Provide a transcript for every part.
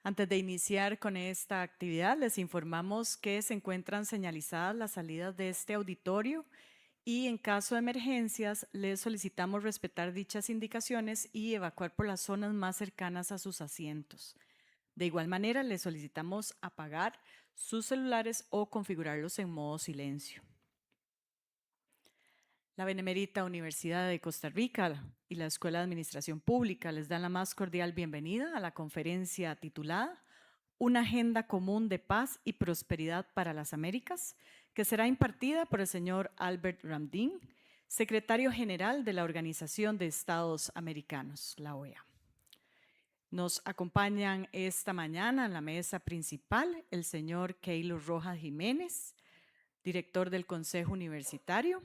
Antes de iniciar con esta actividad, les informamos que se encuentran señalizadas las salidas de este auditorio y en caso de emergencias les solicitamos respetar dichas indicaciones y evacuar por las zonas más cercanas a sus asientos. De igual manera, les solicitamos apagar sus celulares o configurarlos en modo silencio. La Benemérita Universidad de Costa Rica y la Escuela de Administración Pública les dan la más cordial bienvenida a la conferencia titulada Una agenda común de paz y prosperidad para las Américas, que será impartida por el señor Albert Ramdin, secretario general de la Organización de Estados Americanos, la OEA. Nos acompañan esta mañana en la mesa principal el señor Keilo Rojas Jiménez, director del Consejo Universitario,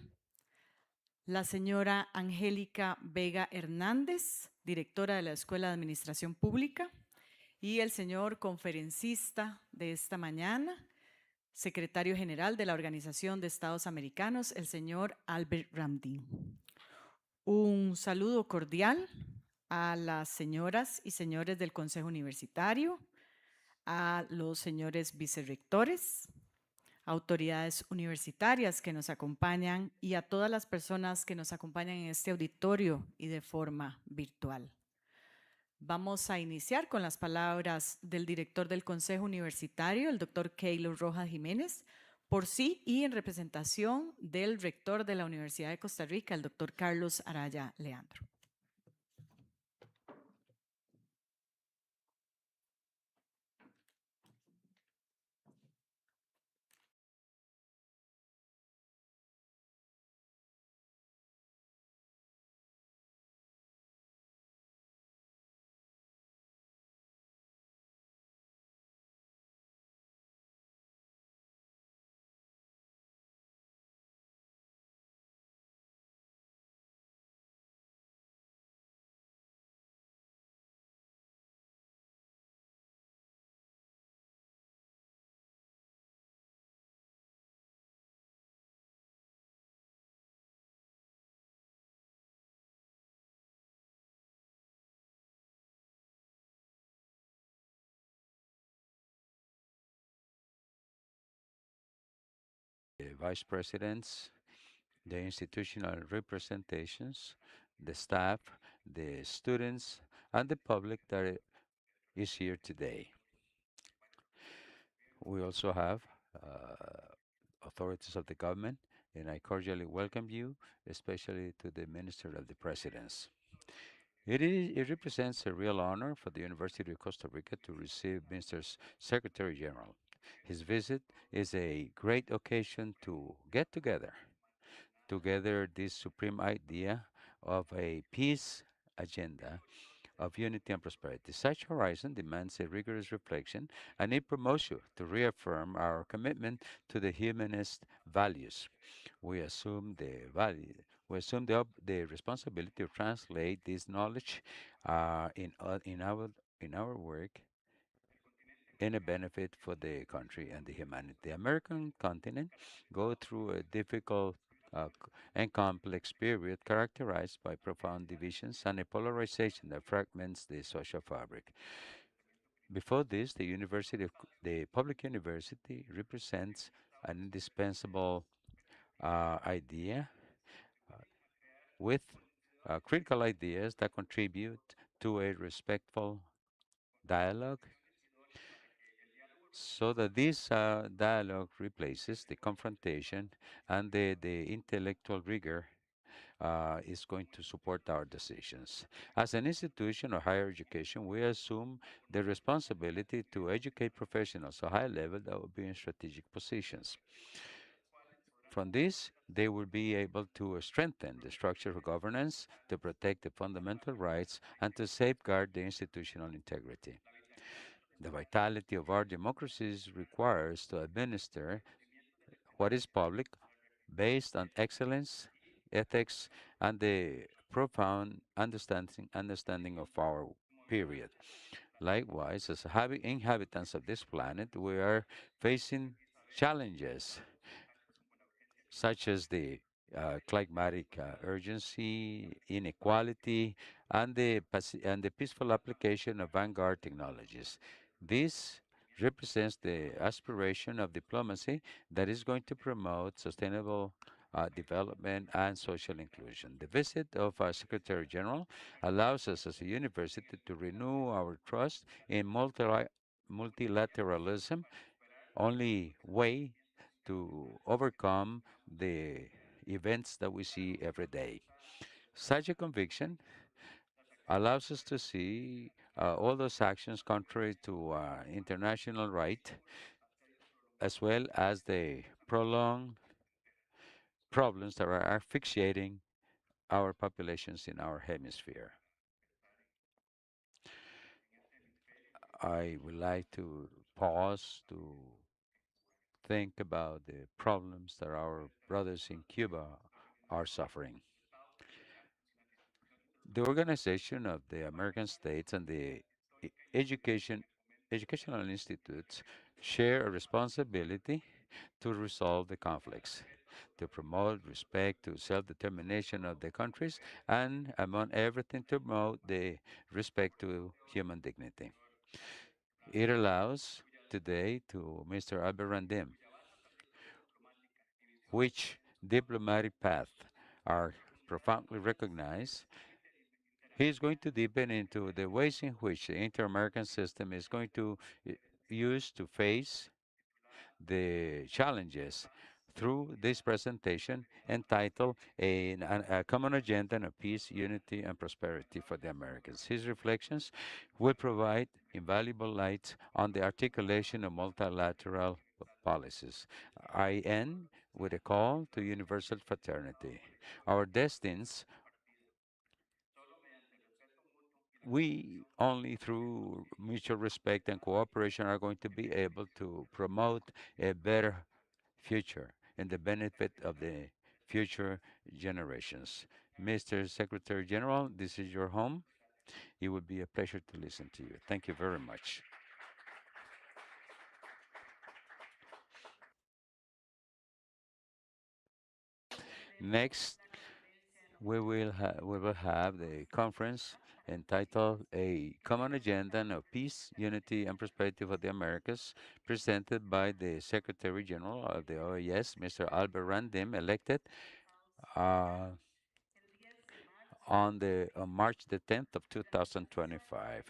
la señora Angélica Vega Hernández, directora de la Escuela de Administración Pública, y el señor conferencista de esta mañana, secretario general de la Organización de Estados Americanos, el señor Albert Ramdin. Un saludo cordial a las señoras y señores del Consejo Universitario, a los señores vicerrectores, autoridades universitarias que nos acompañan y a todas las personas que nos acompañan en este auditorio y de forma virtual. Vamos a iniciar con las palabras del director del Consejo Universitario, el doctor Keilo Rojas Jiménez, por sí y en representación del rector de la Universidad de Costa Rica, el doctor Carlos Araya Leandro. The vice presidents, the institutional representations, the staff, the students, and the public that is here today. We also have authorities of the government, and I cordially welcome you, especially to the Minister of the Presidents. It represents a real honor for the University of Costa Rica to receive Mr. Secretary General. His visit is a great occasion to get together this supreme idea of a peace agenda of unity and prosperity. Such horizon demands a rigorous reflection and a promotion to reaffirm our commitment to the humanist values. We assume the responsibility to translate this knowledge in our work in a benefit for the country and the humanity. The American continent go through a difficult and complex period characterized by profound divisions and a polarization that fragments the social fabric. Before this, the public university represents an indispensable idea with critical ideas that contribute to a respectful dialogue so that this dialogue replaces the confrontation and the intellectual rigor is going to support our decisions. As an institution of higher education, we assume the responsibility to educate professionals at high level that will be in strategic positions. From this, they will be able to strengthen the structure of governance, to protect the fundamental rights, and to safeguard the institutional integrity. The vitality of our democracies requires to administer what is public based on excellence, ethics, and the profound understanding of our period. Likewise, as inhabitants of this planet, we are facing challenges such as the climatic urgency, inequality, and the peaceful application of vanguard technologies. This represents the aspiration of diplomacy that is going to promote sustainable development and social inclusion. The visit of our Secretary General allows us as a university to renew our trust in multilateralism, only way to overcome the events that we see every day. Such a conviction allows us to see all those actions contrary to international right, as well as the prolonged problems that are asphyxiating our populations in our hemisphere. I would like to pause to think about the problems that our brothers in Cuba are suffering. The organization of the American states and the educational institutes share a responsibility to resolve the conflicts, to promote respect to self-determination of the countries, and among everything to promote the respect to human dignity. It allows today to Mr. Albert Randim which diplomatic paths are profoundly recognized. He is going to deepen into the ways in which the inter-American system is going to use to face the challenges through this presentation entitled a Common Agenda of Peace, Unity, and Prosperity for the Americas. His reflections will provide invaluable light on the articulation of multilateral policies. I end with a call to universal fraternity. Our destinies, we only through mutual respect and cooperation are going to be able to promote a better future and the benefit of the future generations. Mr. Secretary General, this is your home. It would be a pleasure to listen to you. Thank you very much. Next, we will have the conference entitled A Common Agenda of Peace, Unity, and Prosperity for the Americas, presented by the Secretary General of the OAS, Mr. Albert Randim, elected uh, on March the 10th of 2025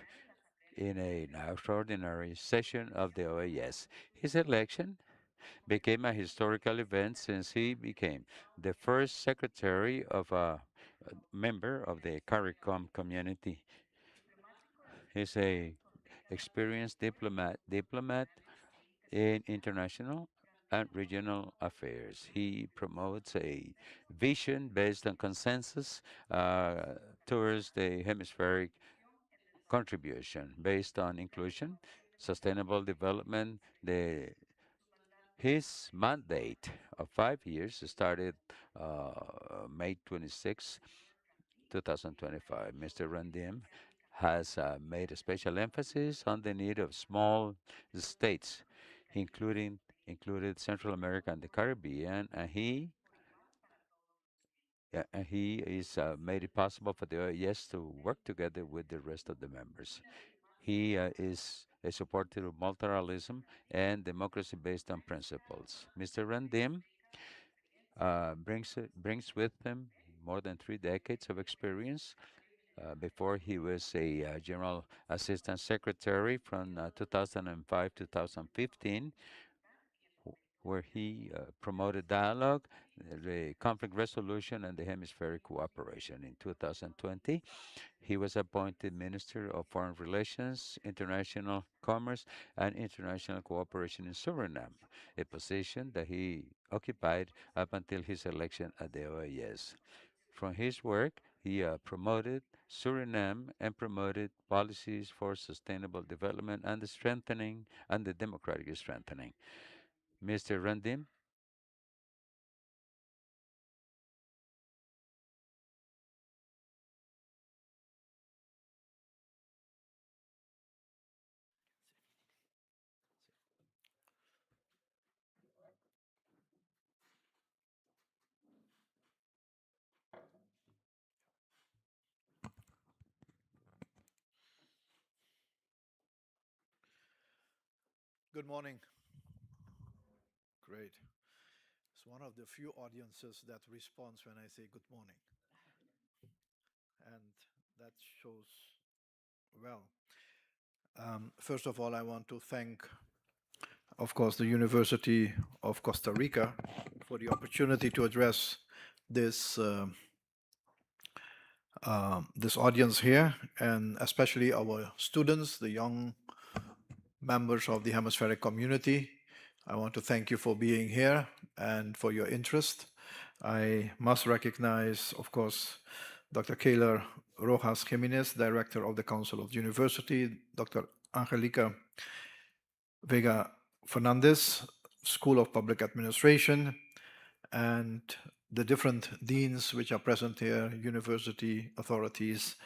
in an extraordinary session of the OAS. His election became a historical event since he became the first secretary of a member of the CARICOM community. He's a experienced diplomat in international and regional affairs. He promotes a vision based on consensus towards the hemispheric contribution based on inclusion, sustainable development. His mandate of 5 years started May 26, 2025. Mr. Randim has made a special emphasis on the need of small states, including included Central America and the Caribbean, and he is made it possible for the OAS to work together with the rest of the members. He is a supporter of multilateralism and democracy based on principles. Mr. Randim brings with him more than 3 decades of experience. Before he was a general assistant secretary from 2005 to 2015, where he promoted dialogue, the conflict resolution, and the hemispheric cooperation. In 2020, he was appointed Minister of Foreign Relations, International Commerce, and International Cooperation in Suriname, a position that he occupied up until his election at the OAS. From his work, he promoted Suriname and promoted policies for sustainable development and the strengthening and the democratic strengthening. Mr. Randim, Good morning. Great. It's one of the few audiences that responds when I say good morning. And that shows well. First of all, I want to thank, of course, the University of Costa Rica for the opportunity to address this this audience here, and especially our students, the young members of the hemispheric community. I want to thank you for being here and for your interest. I must recognize, of course, Dr. Kayla Rojas Jimenez, Director of the Council of the University, Dr. Angelica Vega Fernandez, School of Public Administration, and the different deans which are present here, university authorities,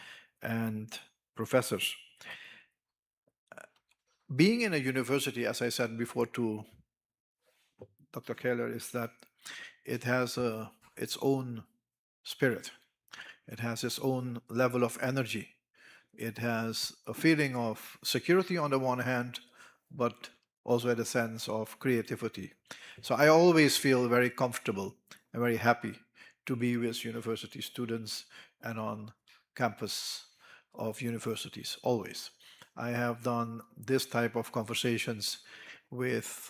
and professors. Being in a university, as I said before to Dr. Keller, is that it has its own spirit. It has its own level of energy. It has a feeling of security on the one hand, but also a sense of creativity. So I always feel very comfortable and very happy to be with university students and on campus of universities, always. I have done this type of conversations with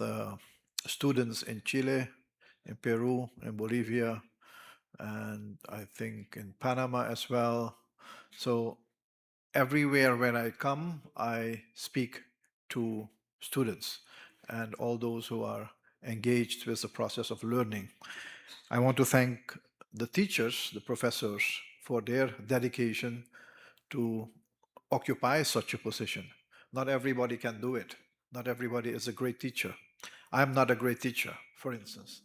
students in Chile, in Peru, in Bolivia, and I think in Panama as well. So everywhere where I come, I speak to students and all those who are engaged with the process of learning. I want to thank the teachers, the professors, for their dedication to occupy such a position. Not everybody can do it. Not everybody is a great teacher. I'm not a great teacher, for instance.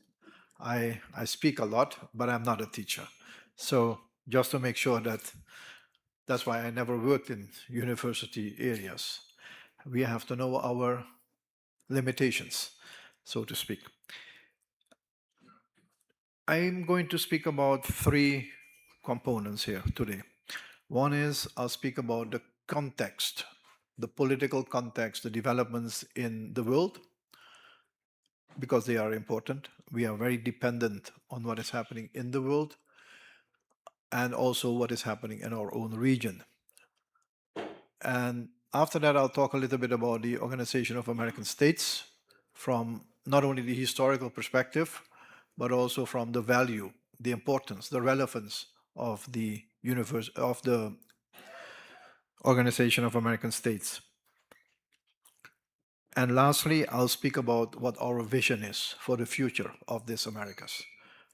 I speak a lot, but I'm not a teacher. So just to make sure that that's why I never worked in university areas. We have to know our limitations, so to speak. I'm going to speak about three components here today. One is I'll speak about the context, the political context, the developments in the world, because they are important. We are very dependent on what is happening in the world and also what is happening in our own region. And after that, I'll talk a little bit about the Organization of American States from not only the historical perspective, but also from the value, the importance, the relevance of the universe of the Organization of American States. And lastly, I'll speak about what our vision is for the future of this Americas.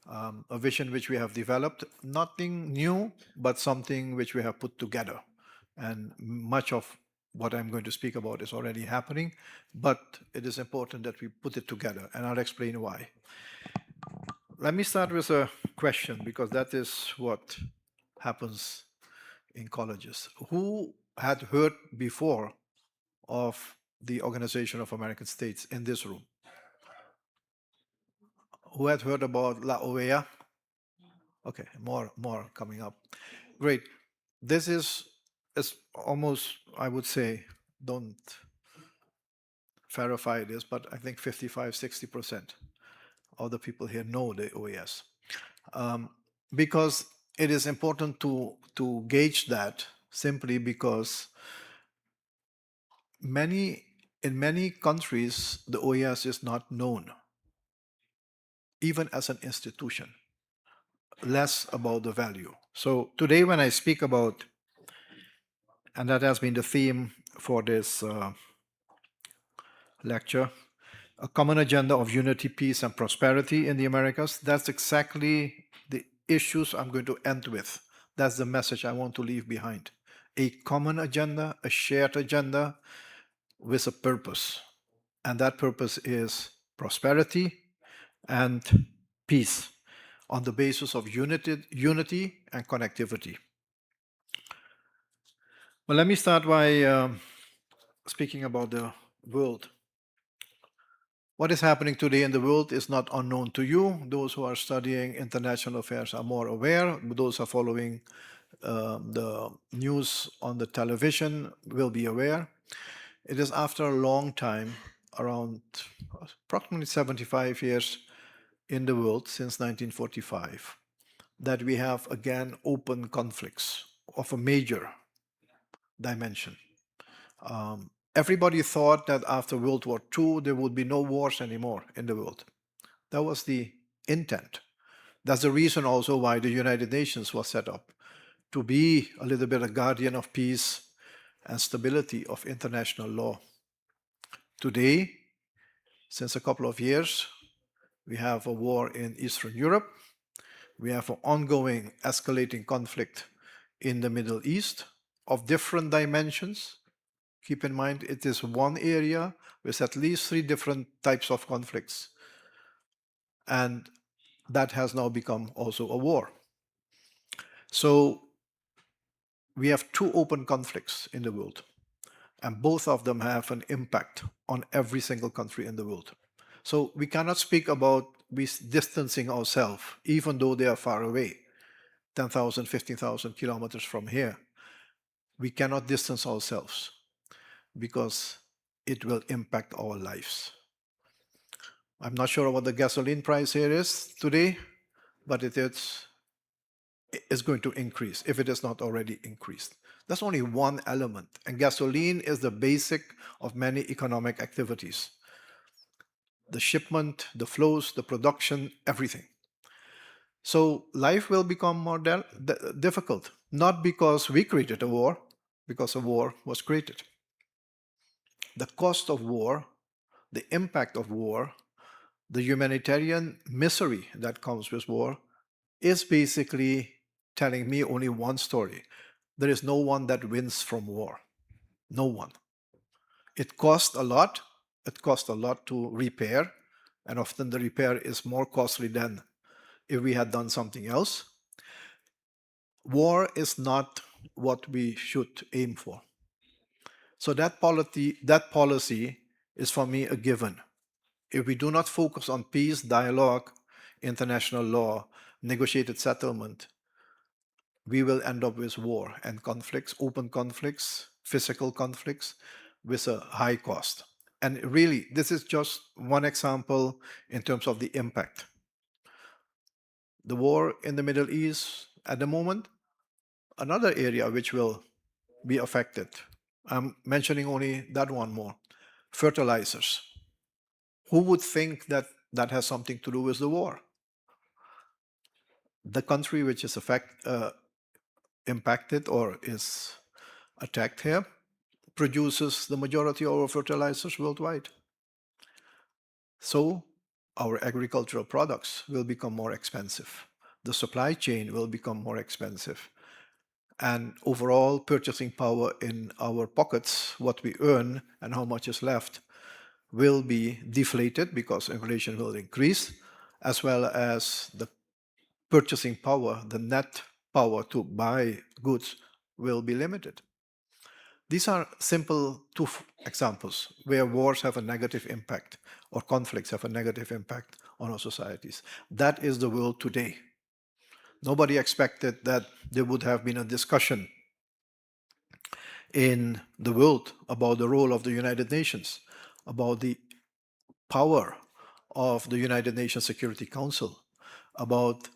A vision which we have developed, nothing new, but something which we have put together. And much of what I'm going to speak about is already happening, but it is important that we put it together, and I'll explain why. Let me start with a question, because that is what happens in colleges. Who had heard before of the Organization of American States in this room? Who had heard about La OEA? Okay, more coming up. Great. This is almost, I would say, don't verify this, but I think 55, 60% of the people here know the OAS. Because it is important to gauge that simply because in many countries, the OAS is not known, even as an institution, less about the value. So today when I speak about, and that has been the theme for this lecture, a common agenda of unity, peace, and prosperity in the Americas. That's exactly the issues I'm going to end with. That's the message I want to leave behind. A common agenda, a shared agenda with a purpose. And that purpose is prosperity and peace on the basis of unity and connectivity. Well, let me start by speaking about the world. What is happening today in the world is not unknown to you. Those who are studying international affairs are more aware. Those who are following the news on the television will be aware. It is after a long time around approximately 75 years in the world since 1945 that we have again open conflicts of a major dimension. Everybody thought that after World War II there would be no wars anymore in the world. That was the intent. That's the reason also why the United Nations was set up, to be a little bit a guardian of peace and stability of international law. Today, since a couple of years, we have a war in Eastern Europe. We have an ongoing escalating conflict in the Middle East of different dimensions. Keep in mind, it is one area with at least 3 different types of conflicts. And that has now become also a war. So we have 2 open conflicts in the world, and both of them have an impact on every single country in the world. So we cannot speak about distancing ourselves, even though they are far away, 10,000, 15,000 kilometers from here. We cannot distance ourselves because it will impact our lives. I'm not sure what the gasoline price here is today, but it is going to increase if it is not already increased. That's only one element, and gasoline is the basic of many economic activities. The shipment, the flows, the production, everything. So life will become more difficult, not because we created a war, because a war was created. The cost of war, the impact of war, the humanitarian misery that comes with war is basically telling me only one story. There is no one that wins from war. No one. It costs a lot. It costs a lot to repair, and often the repair is more costly than if we had done something else. War is not what we should aim for. So that policy is for me a given. If we do not focus on peace, dialogue, international law, negotiated settlement, we will end up with war and conflicts, open conflicts, physical conflicts with a high cost. And really, this is just one example in terms of the impact. The war in the Middle East at the moment, another area which will be affected. I'm mentioning only that one more. Fertilizers. Who would think that that has something to do with the war? The country which is impacted or is attacked here produces the majority of our fertilizers worldwide. So our agricultural products will become more expensive. The supply chain will become more expensive. And overall purchasing power in our pockets, what we earn and how much is left, will be deflated because inflation will increase, as well as the purchasing power, the net power to buy goods, will be limited. These are simple 2 examples where wars have a negative impact or conflicts have a negative impact on our societies. That is the world today. Nobody expected that there would have been a discussion in the world about the role of the United Nations, about the power of the United Nations Security Council, about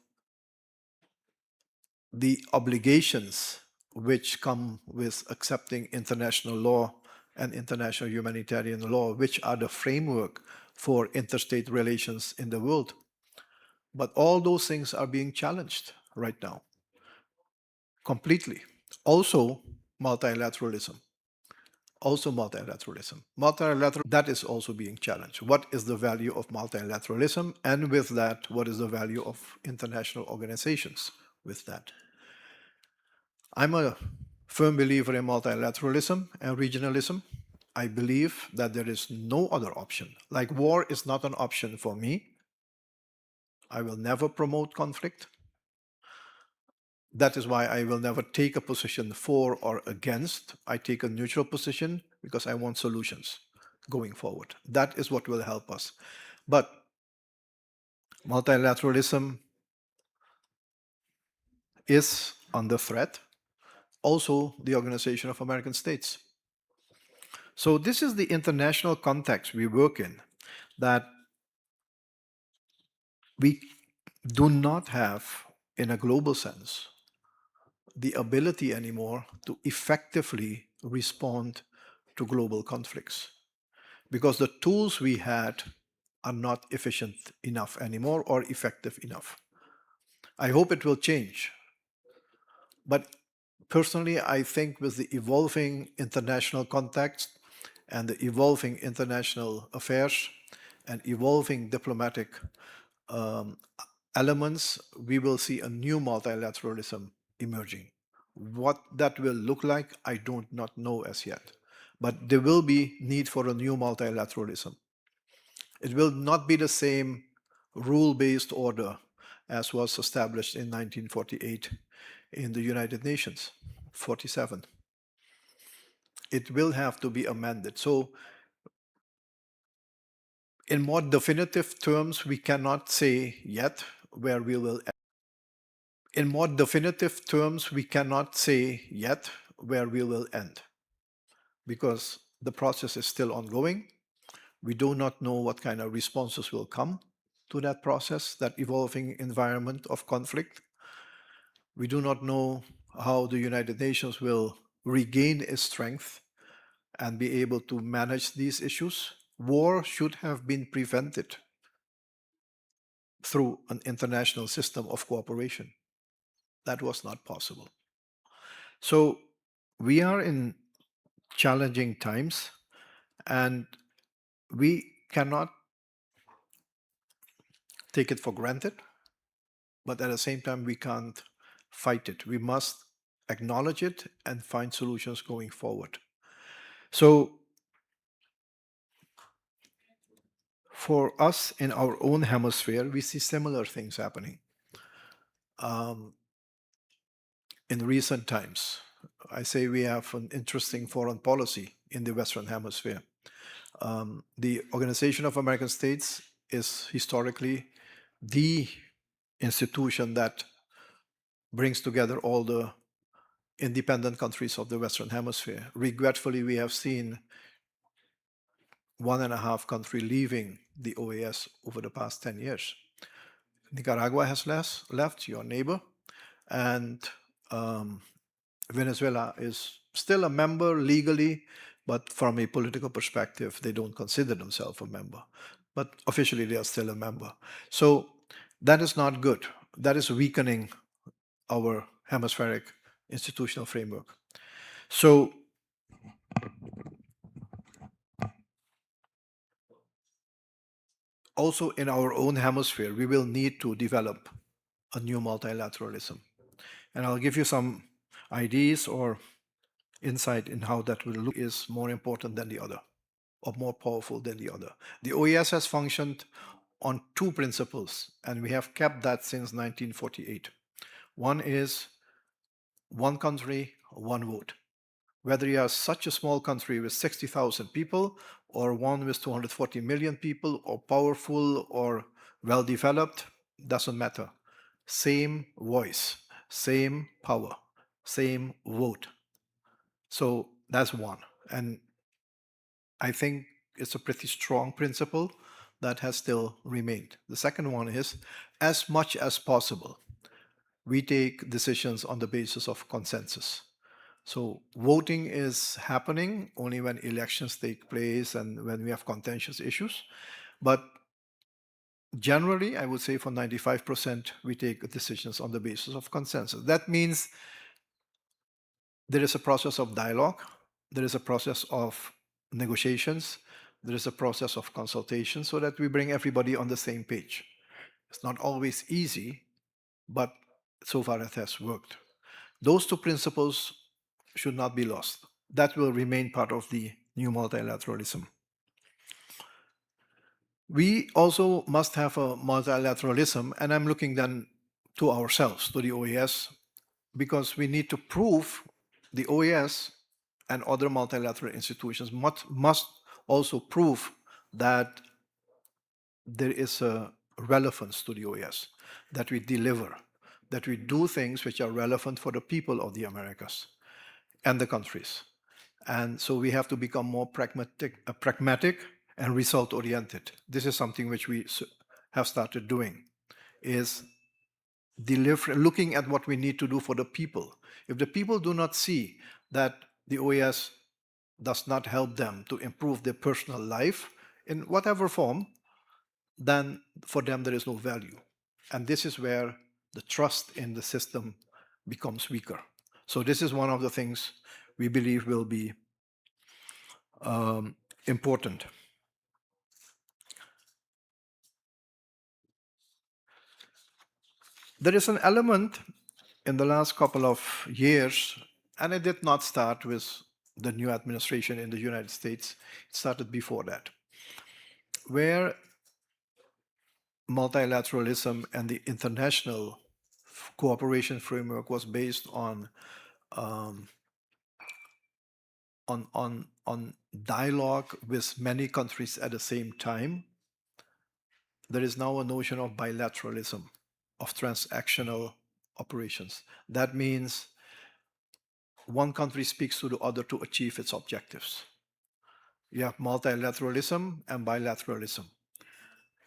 the obligations which come with accepting international law and international humanitarian law, which are the framework for interstate relations in the world. But all those things are being challenged right now, completely. Also, multilateralism. Multilateralism, that is also being challenged. What is the value of multilateralism? And with that, what is the value of international organizations with that? I'm a firm believer in multilateralism and regionalism. I believe that there is no other option. Like war is not an option for me. I will never promote conflict. That is why I will never take a position for or against. I take a neutral position because I want solutions going forward. That is what will help us. But multilateralism is under threat. Also, the Organization of American States. So this is the international context we work in, that we do not have, in a global sense, the ability anymore to effectively respond to global conflicts because the tools we had are not efficient enough anymore or effective enough. I hope it will change. But personally, I think with the evolving international context and the evolving international affairs and evolving diplomatic um, elements, we will see a new multilateralism emerging. What that will look like, I do not know as yet. But there will be need for a new multilateralism. It will not be the same rule-based order as was established in 1948 in the United Nations, 47. It will have to be amended. So in more definitive terms, we cannot say yet where we will end. In more definitive terms, we cannot say yet where we will end because the process is still ongoing. We do not know what kind of responses will come to that process, that evolving environment of conflict. We do not know how the United Nations will regain its strength and be able to manage these issues. War should have been prevented through an international system of cooperation. That was not possible. So we are in challenging times, and we cannot take it for granted, but at the same time, we can't fight it. We must acknowledge it and find solutions going forward. So for us in our own hemisphere, we see similar things happening in recent times. I say we have an interesting foreign policy in the Western Hemisphere. The Organization of American States is historically the institution that brings together all the independent countries of the Western Hemisphere. Regretfully, we have seen one and a half country leaving the OAS over the past 10 years. Nicaragua has left, your neighbor, and Venezuela is still a member legally, but from a political perspective, they don't consider themselves a member. But officially, they are still a member. So that is not good. That is weakening our hemispheric institutional framework. So also in our own hemisphere, we will need to develop a new multilateralism. And I'll give you some ideas or insight in how that will look is more important than the other or more powerful than the other. The OAS has functioned on two principles, and we have kept that since 1948. One is one country, one vote. Whether you are such a small country with 60,000 people or one with 240 million people or powerful or well developed, doesn't matter. Same voice, same power, same vote. So that's one. And I think it's a pretty strong principle that has still remained. The second one is, as much as possible, we take decisions on the basis of consensus. So voting is happening only when elections take place and when we have contentious issues. But generally, I would say for 95%, we take decisions on the basis of consensus. That means there is a process of dialogue, there is a process of negotiations, there is a process of consultation so that we bring everybody on the same page. It's not always easy, but so far it has worked. Those two principles should not be lost. That will remain part of the new multilateralism. We also must have a multilateralism, and I'm looking then to ourselves, to the OAS, because we need to prove the OAS and other multilateral institutions must also prove that there is a relevance to the OAS, that we deliver, that we do things which are relevant for the people of the Americas and the countries. And so we have to become more pragmatic and result-oriented. This is something which we have started doing, is looking at what we need to do for the people. If the people do not see that the OAS does not help them to improve their personal life in whatever form, then for them there is no value. And this is where the trust in the system becomes weaker. So this is one of the things we believe will be important. There is an element in the last couple of years, and it did not start with the new administration in the United States, it started before that, where multilateralism and the international cooperation framework was based on dialogue with many countries at the same time. There is now a notion of bilateralism, of transactional operations. That means one country speaks to the other to achieve its objectives. You have multilateralism and bilateralism.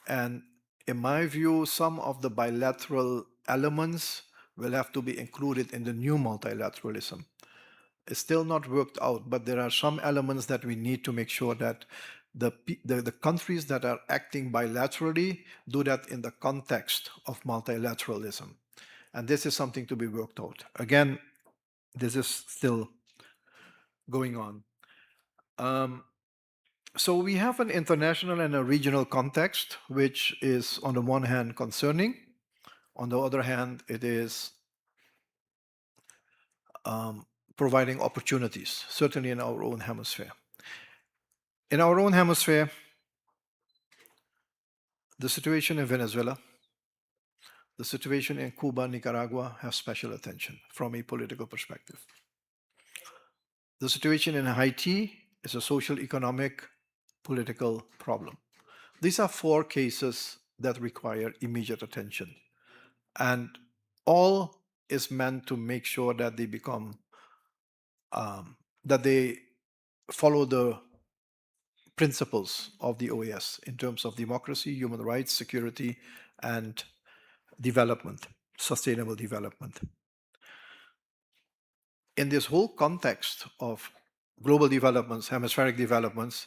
And in my view, some of the bilateral elements will have to be included in the new multilateralism. It's still not worked out, but there are some elements that we need to make sure that the countries that are acting bilaterally do that in the context of multilateralism. And this is something to be worked out. Again, this is still going on. So we have an international and a regional context, which is on the one hand concerning. On the other hand, it is providing opportunities, certainly in our own hemisphere. In our own hemisphere, the situation in Venezuela, the situation in Cuba, Nicaragua have special attention from a political perspective. The situation in Haiti is a social, economic, political problem. These are 4 cases that require immediate attention. And all is meant to make sure that they become, that they follow the principles of the OAS in terms of democracy, human rights, security, and development, sustainable development. In this whole context of global developments, hemispheric developments,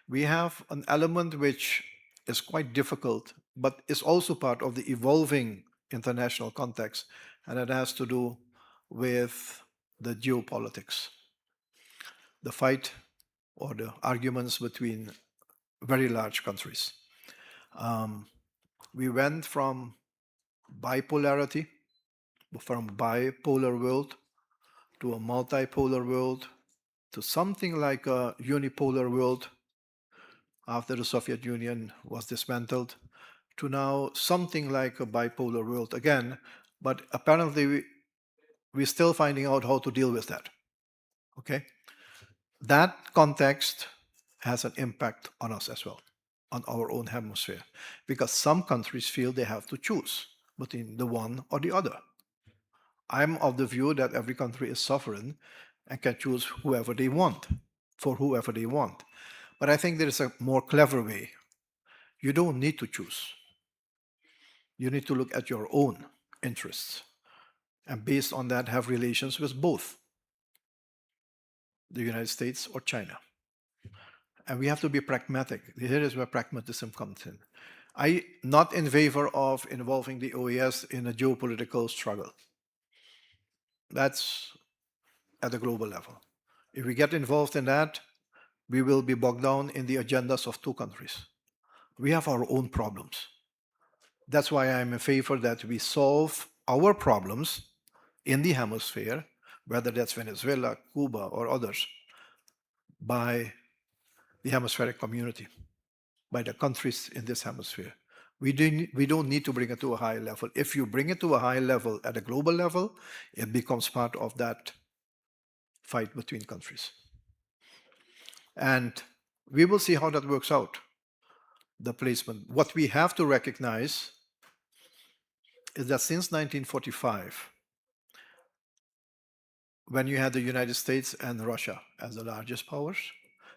we have an element which is quite difficult, but is also part of the evolving international context, and it has to do with the geopolitics, the fight or the arguments between very large countries. We went from bipolarity, from bipolar world to a multipolar world to something like a unipolar world after the Soviet Union was dismantled, to now something like a bipolar world again, but apparently we're still finding out how to deal with that. Okay? That context has an impact on us as well, on our own hemisphere, because some countries feel they have to choose between the one or the other. I'm of the view that every country is sovereign and can choose whoever they want, for whoever they want. But I think there is a more clever way. You don't need to choose. You need to look at your own interests and based on that have relations with both the United States or China. And we have to be pragmatic. Here is where pragmatism comes in. I'm not in favor of involving the OAS in a geopolitical struggle. That's at the global level. If we get involved in that, we will be bogged down in the agendas of 2 countries. We have our own problems. That's why I'm in favor that we solve our problems in the hemisphere, whether that's Venezuela, Cuba, or others, by the hemispheric community, by the countries in this hemisphere. We don't need to bring it to a high level. If you bring it to a high level at a global level, it becomes part of that fight between countries. And we will see how that works out, the placement. What we have to recognize is that since 1945, when you had the United States and Russia as the largest powers,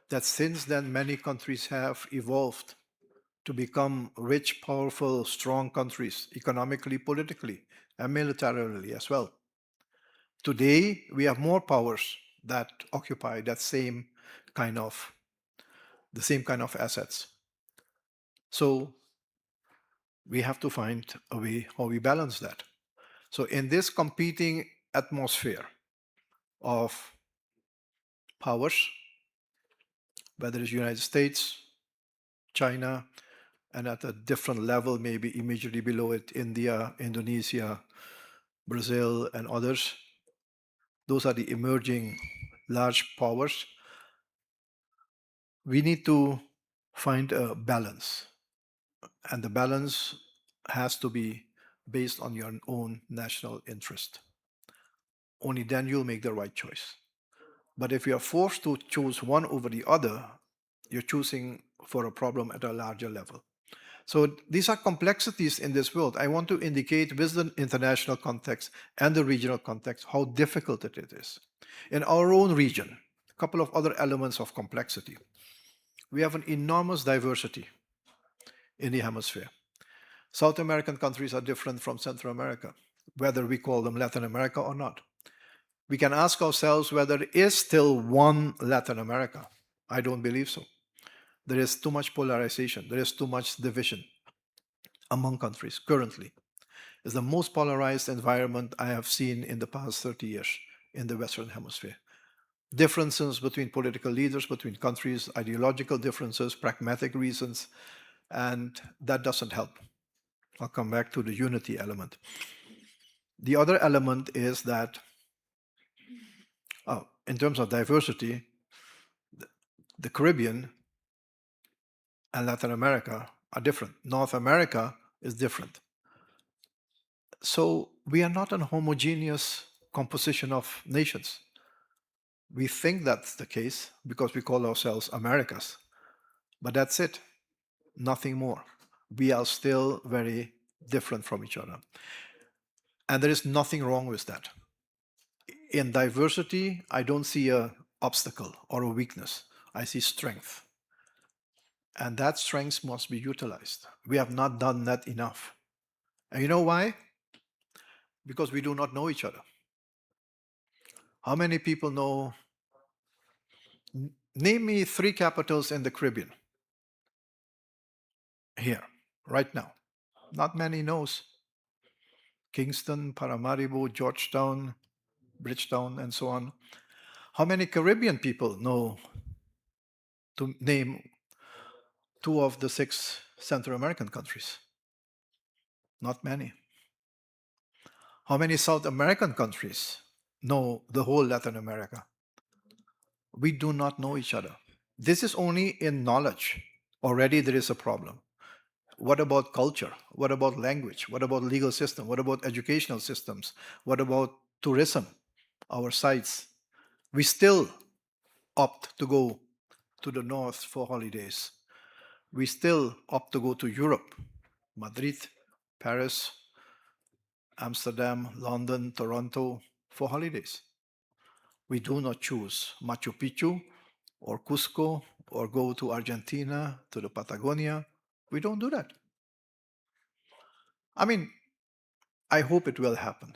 that since then many countries have evolved to become rich, powerful, strong countries, economically, politically, and militarily as well. Today, we have more powers that occupy that same kind of the same kind of assets. So we have to find a way how we balance that. So in this competing atmosphere of powers, whether it's United States, China, and at a different level, maybe immediately below it, India, Indonesia, Brazil, and others, those are the emerging large powers. We need to find a balance, and the balance has to be based on your own national interest. Only then you'll make the right choice. But if you are forced to choose one over the other, you're choosing for a problem at a larger level. So these are complexities in this world. I want to indicate with the international context and the regional context how difficult it is. In our own region, a couple of other elements of complexity. We have an enormous diversity in the hemisphere. South American countries are different from Central America, whether we call them Latin America or not. We can ask ourselves whether there is still one Latin America. I don't believe so. There is too much polarization, there is too much division among countries currently. It's the most polarized environment I have seen in the past 30 years in the Western Hemisphere. Differences between political leaders, between countries, ideological differences, pragmatic reasons, and that doesn't help. I'll come back to the unity element. The other element is that, in terms of diversity, the Caribbean and Latin America are different. North America is different. So we are not a homogeneous composition of nations. We think that's the case because we call ourselves Americas. But that's it, nothing more. We are still very different from each other. And there is nothing wrong with that. In diversity, I don't see an obstacle or a weakness. I see strength. And that strength must be utilized. We have not done that enough. And you know why? Because we do not know each other. How many people know? Name me 3 capitals in the Caribbean. Here, right now. Not many knows. Kingston, Paramaribo, Georgetown, Bridgetown, and so on. How many Caribbean people know to name 2 of the 6 Central American countries? Not many. How many South American countries know the whole Latin America? We do not know each other. This is only in knowledge. Already there is a problem. What about culture? What about language? What about legal system? What about educational systems? What about tourism? Our sites. We still opt to go to the north for holidays. We still opt to go to Europe, Madrid, Paris, Amsterdam, London, Toronto for holidays. We do not choose Machu Picchu or Cusco or go to Argentina, to the Patagonia. We don't do that. I mean, I hope it will happen.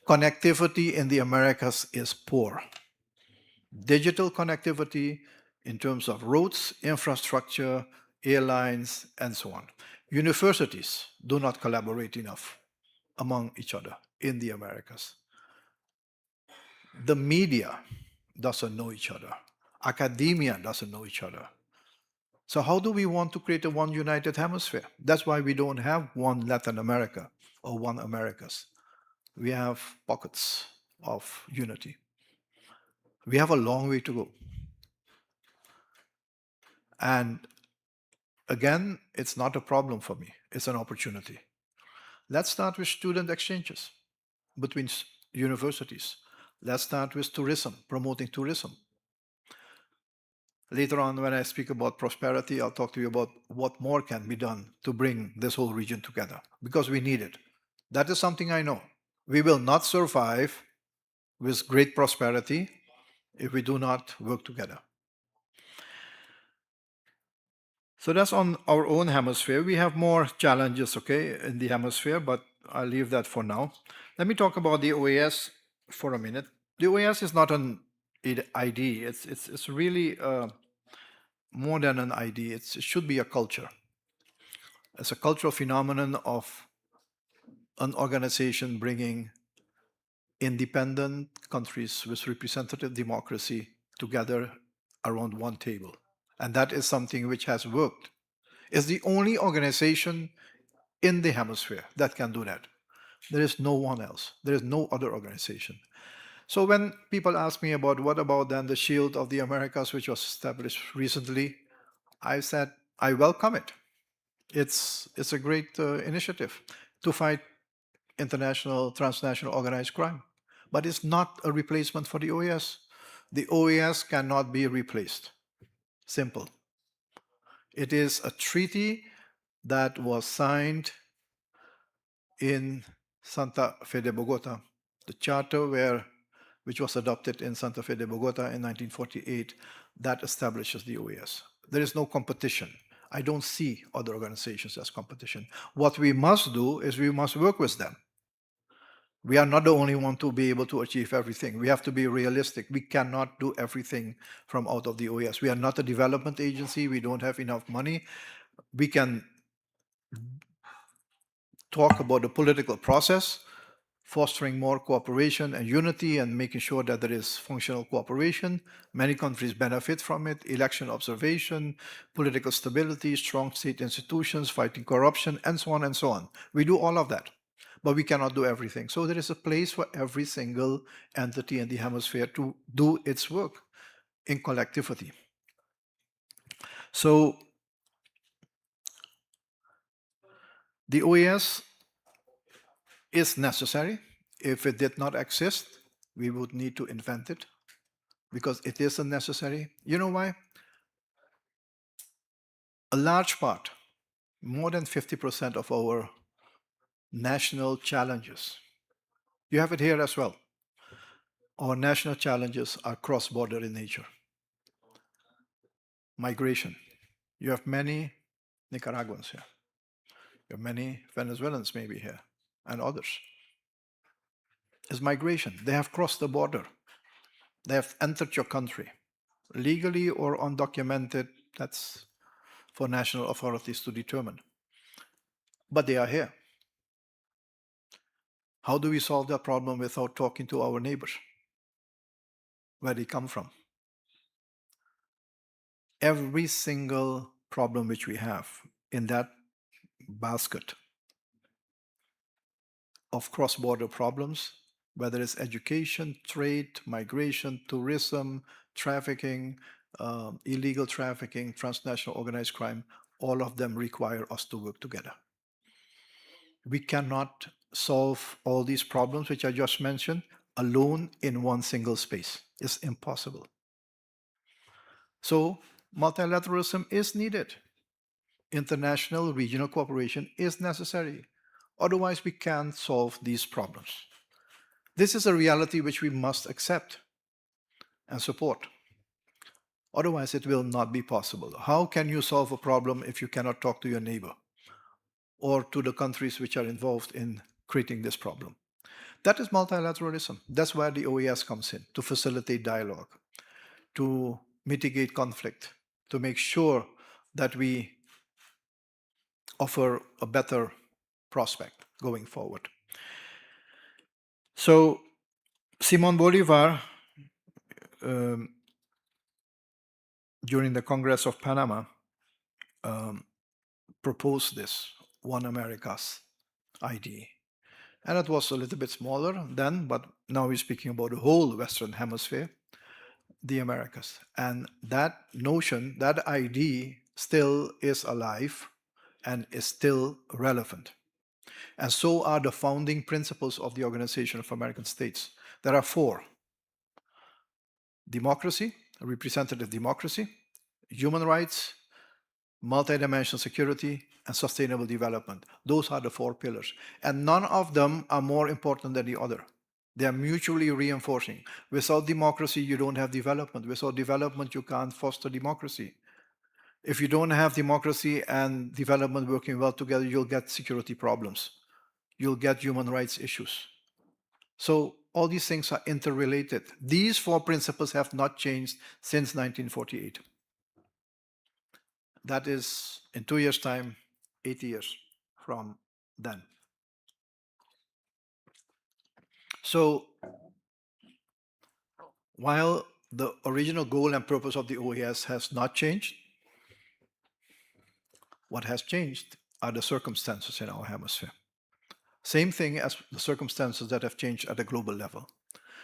Connectivity in the Americas is poor. Digital connectivity in terms of roads, infrastructure, airlines, and so on. Universities do not collaborate enough among each other in the Americas. The media doesn't know each other. Academia doesn't know each other. So how do we want to create a one united hemisphere? That's why we don't have one Latin America or one Americas. We have pockets of unity. We have a long way to go. And again, it's not a problem for me. It's an opportunity. Let's start with student exchanges between universities. Let's start with tourism, promoting tourism. Later on, when I speak about prosperity, I'll talk to you about what more can be done to bring this whole region together, because we need it. That is something I know. We will not survive with great prosperity if we do not work together. So that's on our own hemisphere. We have more challenges, okay, in the hemisphere, but I'll leave that for now. Let me talk about the OAS for a minute. The OAS is not an ID. It's really more than an ID. It should be a culture. It's a cultural phenomenon of an organization bringing independent countries with representative democracy together around one table. And that is something which has worked. It's the only organization in the hemisphere that can do that. There is no one else. There is no other organization. So when people ask me about what about then the Shield of the Americas, which was established recently, I said I welcome it. It's a great initiative to fight international, transnational organized crime. But it's not a replacement for the OAS. The OAS cannot be replaced. Simple. It is a treaty that was signed in Santa Fe de Bogota, the charter which was adopted in Santa Fe de Bogota in 1948, that establishes the OAS. There is no competition. I don't see other organizations as competition. What we must do is we must work with them. We are not the only one to be able to achieve everything. We have to be realistic. We cannot do everything from out of the OAS. We are not a development agency. We don't have enough money. We can talk about the political process, fostering more cooperation and unity and making sure that there is functional cooperation. Many countries benefit from it. Election observation, political stability, strong state institutions, fighting corruption, and so on and so on. We do all of that, but we cannot do everything. So there is a place for every single entity in the hemisphere to do its work in collectivity. So the OAS is necessary. If it did not exist, we would need to invent it because it is unnecessary. You know why? A large part, more than 50% of our national challenges, you have it here as well. Our national challenges are cross-border in nature. Migration. You have many Nicaraguans here. You have many Venezuelans maybe here, and others. It's migration. They have crossed the border. They have entered your country, legally or undocumented. That's for national authorities to determine. But they are here. How do we solve that problem without talking to our neighbors? Where they come from? Every single problem which we have in that basket of cross-border problems, whether it's education, trade, migration, tourism, trafficking, illegal trafficking, transnational organized crime, all of them require us to work together. We cannot solve all these problems which I just mentioned alone in one single space. It's impossible. So multilateralism is needed. International regional cooperation is necessary. Otherwise, we can't solve these problems. This is a reality which we must accept and support. Otherwise, it will not be possible. How can you solve a problem if you cannot talk to your neighbor or to the countries which are involved in creating this problem? That is multilateralism. That's where the OAS comes in, to facilitate dialogue, to mitigate conflict, to make sure that we offer a better prospect going forward. So Simon Bolivar, during the Congress of Panama, proposed this One America's ID. And it was a little bit smaller then, but now we're speaking about the whole Western Hemisphere, the Americas. And that notion, that ID still is alive and is still relevant. And so are the founding principles of the Organization of American States. There are four: democracy, representative democracy, human rights, multidimensional security, and sustainable development. Those are the four pillars. And none of them are more important than the other. They are mutually reinforcing. Without democracy, you don't have development. Without development, you can't foster democracy. If you don't have democracy and development working well together, you'll get security problems. You'll get human rights issues. So all these things are interrelated. These four principles have not changed since 1948. That is, in 2 years' time, 80 years from then. So while the original goal and purpose of the OAS has not changed, what has changed are the circumstances in our hemisphere. Same thing as the circumstances that have changed at a global level.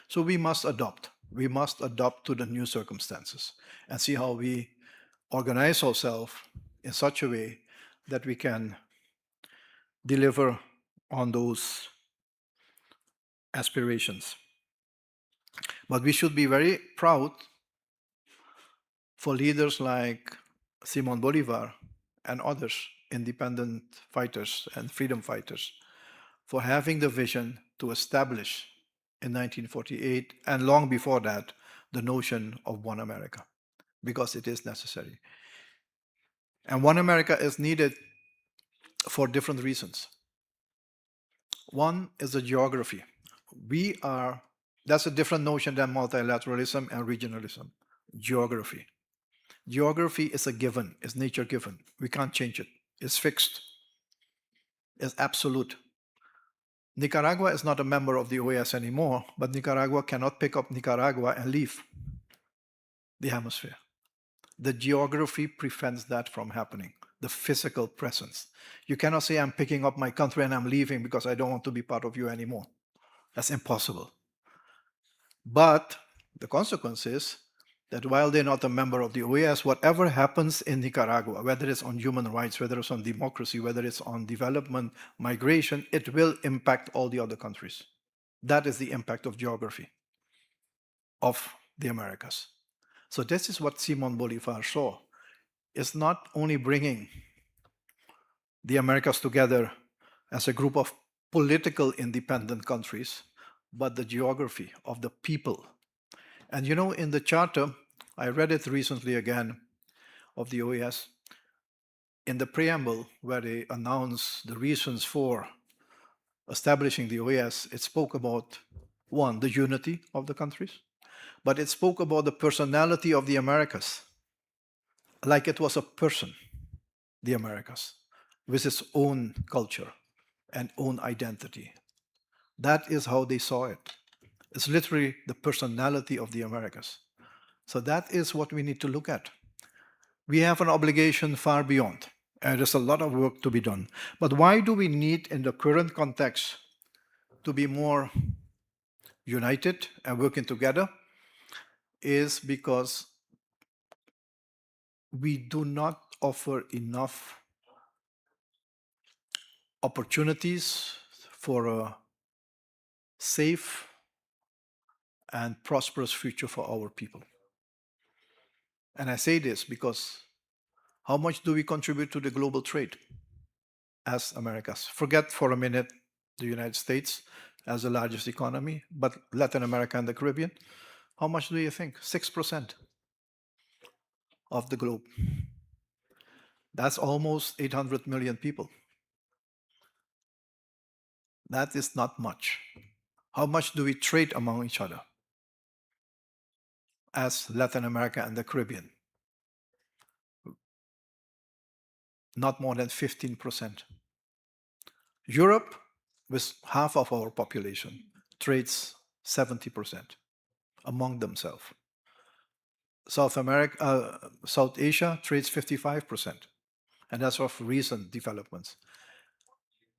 So we must adopt. We must adopt to the new circumstances and see how we organize ourselves in such a way that we can deliver on those aspirations. But we should be very proud for leaders like Simon Bolivar and others, independent fighters and freedom fighters, for having the vision to establish in 1948 and long before that the notion of one America, because it is necessary. And one America is needed for different reasons. One is the geography. That's a different notion than multilateralism and regionalism. Geography. Geography is a given, it's nature given. We can't change it. It's fixed. It's absolute. Nicaragua is not a member of the OAS anymore, but Nicaragua cannot pick up Nicaragua and leave the hemisphere. The geography prevents that from happening, the physical presence. You cannot say, I'm picking up my country and I'm leaving because I don't want to be part of you anymore. That's impossible. But the consequence is that while they're not a member of the OAS, whatever happens in Nicaragua, whether it's on human rights, whether it's on democracy, whether it's on development, migration, it will impact all the other countries. That is the impact of geography of the Americas. So this is what Simon Bolivar saw. It's not only bringing the Americas together as a group of political independent countries, but the geography of the people. And you know, in the charter, I read it recently again, of the OAS, in the preamble where they announce the reasons for establishing the OAS, it spoke about, one, the unity of the countries, but it spoke about the personality of the Americas, like it was a person, the Americas, with its own culture and own identity. That is how they saw it. It's literally the personality of the Americas. So that is what we need to look at. We have an obligation far beyond, and there's a lot of work to be done. But why do we need, in the current context, to be more united and working together? Is because we do not offer enough opportunities for a safe and prosperous future for our people. And I say this because how much do we contribute to the global trade as Americas? Forget for a minute the United States as the largest economy, but Latin America and the Caribbean. How much do you think? 6% of the globe. That's almost 800 million people. That is not much. How much do we trade among each other as Latin America and the Caribbean? Not more than 15%. Europe, with half of our population, trades 70% among themselves. South Asia trades 55%, and that's of recent developments.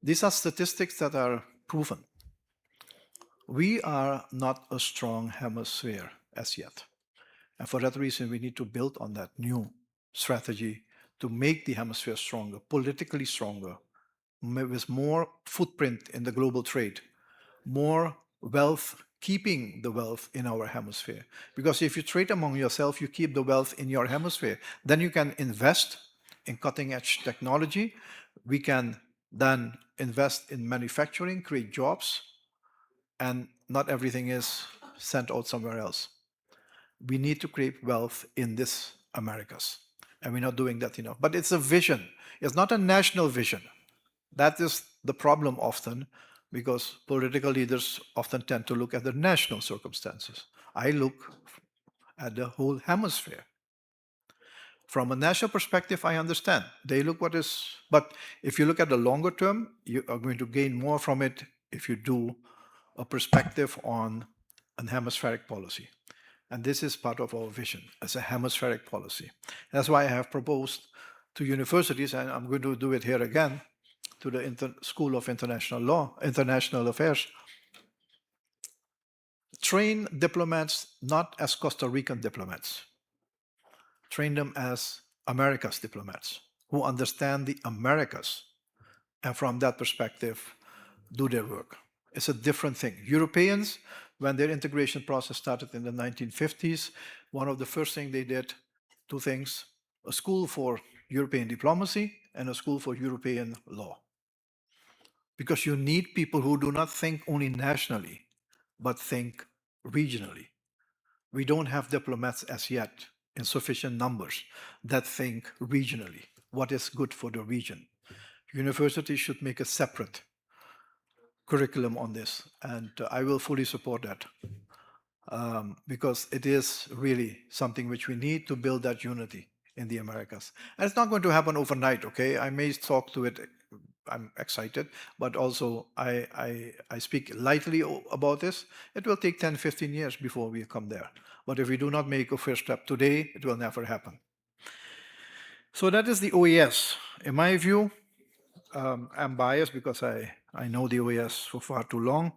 These are statistics that are proven. We are not a strong hemisphere as yet. And for that reason, we need to build on that new strategy to make the hemisphere stronger, politically stronger, with more footprint in the global trade, more wealth, keeping the wealth in our hemisphere. Because if you trade among yourself, you keep the wealth in your hemisphere. Then you can invest in cutting edge technology. We can then invest in manufacturing, create jobs, and not everything is sent out somewhere else. We need to create wealth in this Americas, and we're not doing that enough. But it's a vision. It's not a national vision. That is the problem often, because political leaders often tend to look at the national circumstances. I look at the whole hemisphere. From a national perspective, I understand. They look what is, but if you look at the longer term, you are going to gain more from it if you do a perspective on an hemispheric policy. And this is part of our vision as a hemispheric policy. That's why I have proposed to universities, and I'm going to do it here again, to the School of International Law, International Affairs, train diplomats not as Costa Rican diplomats, train them as America's diplomats who understand the Americas, and from that perspective, do their work. It's a different thing. Europeans, when their integration process started in the 1950s, one of the first things they did, two things: a school for European diplomacy and a school for European law. Because you need people who do not think only nationally, but think regionally. We don't have diplomats as yet in sufficient numbers that think regionally. What is good for the region? Universities should make a separate curriculum on this, and I will fully support that, because it is really something which we need to build that unity in the Americas. And it's not going to happen overnight, okay? I may talk to it, I'm excited, but also I speak lightly about this. It will take 10, 15 years before we come there. But if we do not make a first step today, it will never happen. So that is the OAS. In my view, I'm biased because I know the OAS for far too long.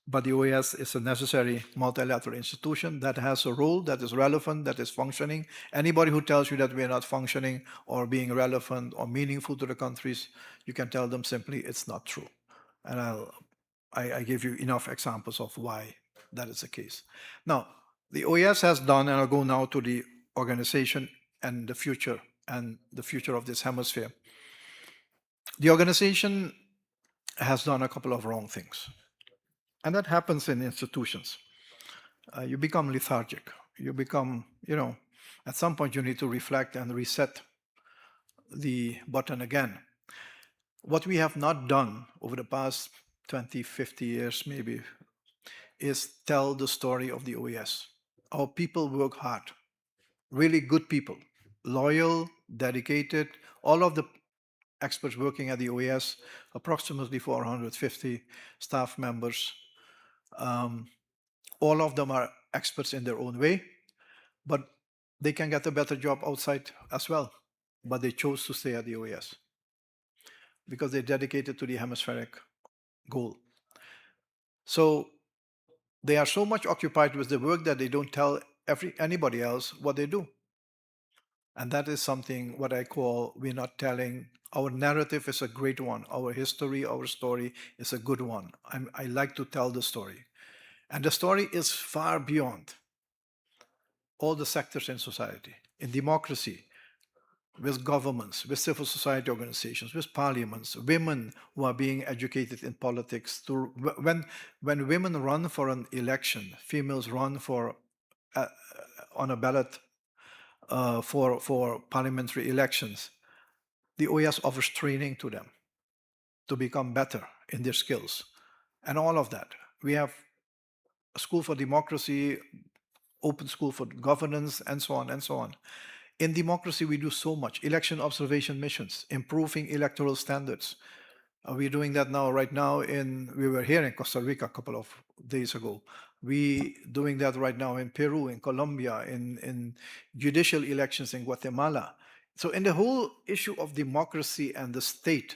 But the OAS is a necessary multilateral institution that has a role, that is relevant, that is functioning. Anybody who tells you that we are not functioning or being relevant or meaningful to the countries, you can tell them simply it's not true. And I give you enough examples of why that is the case. Now, the OAS has done, and I'll go now to the organization and the future of this hemisphere. The organization has done a couple of wrong things. And that happens in institutions. You become lethargic. You become, at some point you need to reflect and reset the button again. What we have not done over the past 20, 50 years maybe is tell the story of the OAS. Our people work hard, really good people, loyal, dedicated. All of the experts working at the OAS, approximately 450 staff members, all of them are experts in their own way, but they can get a better job outside as well. But they chose to stay at the OAS because they're dedicated to the hemispheric goal. So they are so much occupied with the work that they don't tell anybody else what they do. And that is something what I call we're not telling. Our narrative is a great one. Our history, our story is a good one. I like to tell the story. And the story is far beyond all the sectors in society. In democracy, with governments, with civil society organizations, with parliaments, women who are being educated in politics. When women run for an election, females run for on a ballot for parliamentary elections, the OAS offers training to them to become better in their skills, and all of that. We have a school for democracy, open school for governance, and so on and so on. In democracy, we do so much. Election observation missions, improving electoral standards. We're doing that now, right now. We were here in Costa Rica a couple of days ago. We doing that right now in Peru, in Colombia, in judicial elections in Guatemala. So in the whole issue of democracy and the state,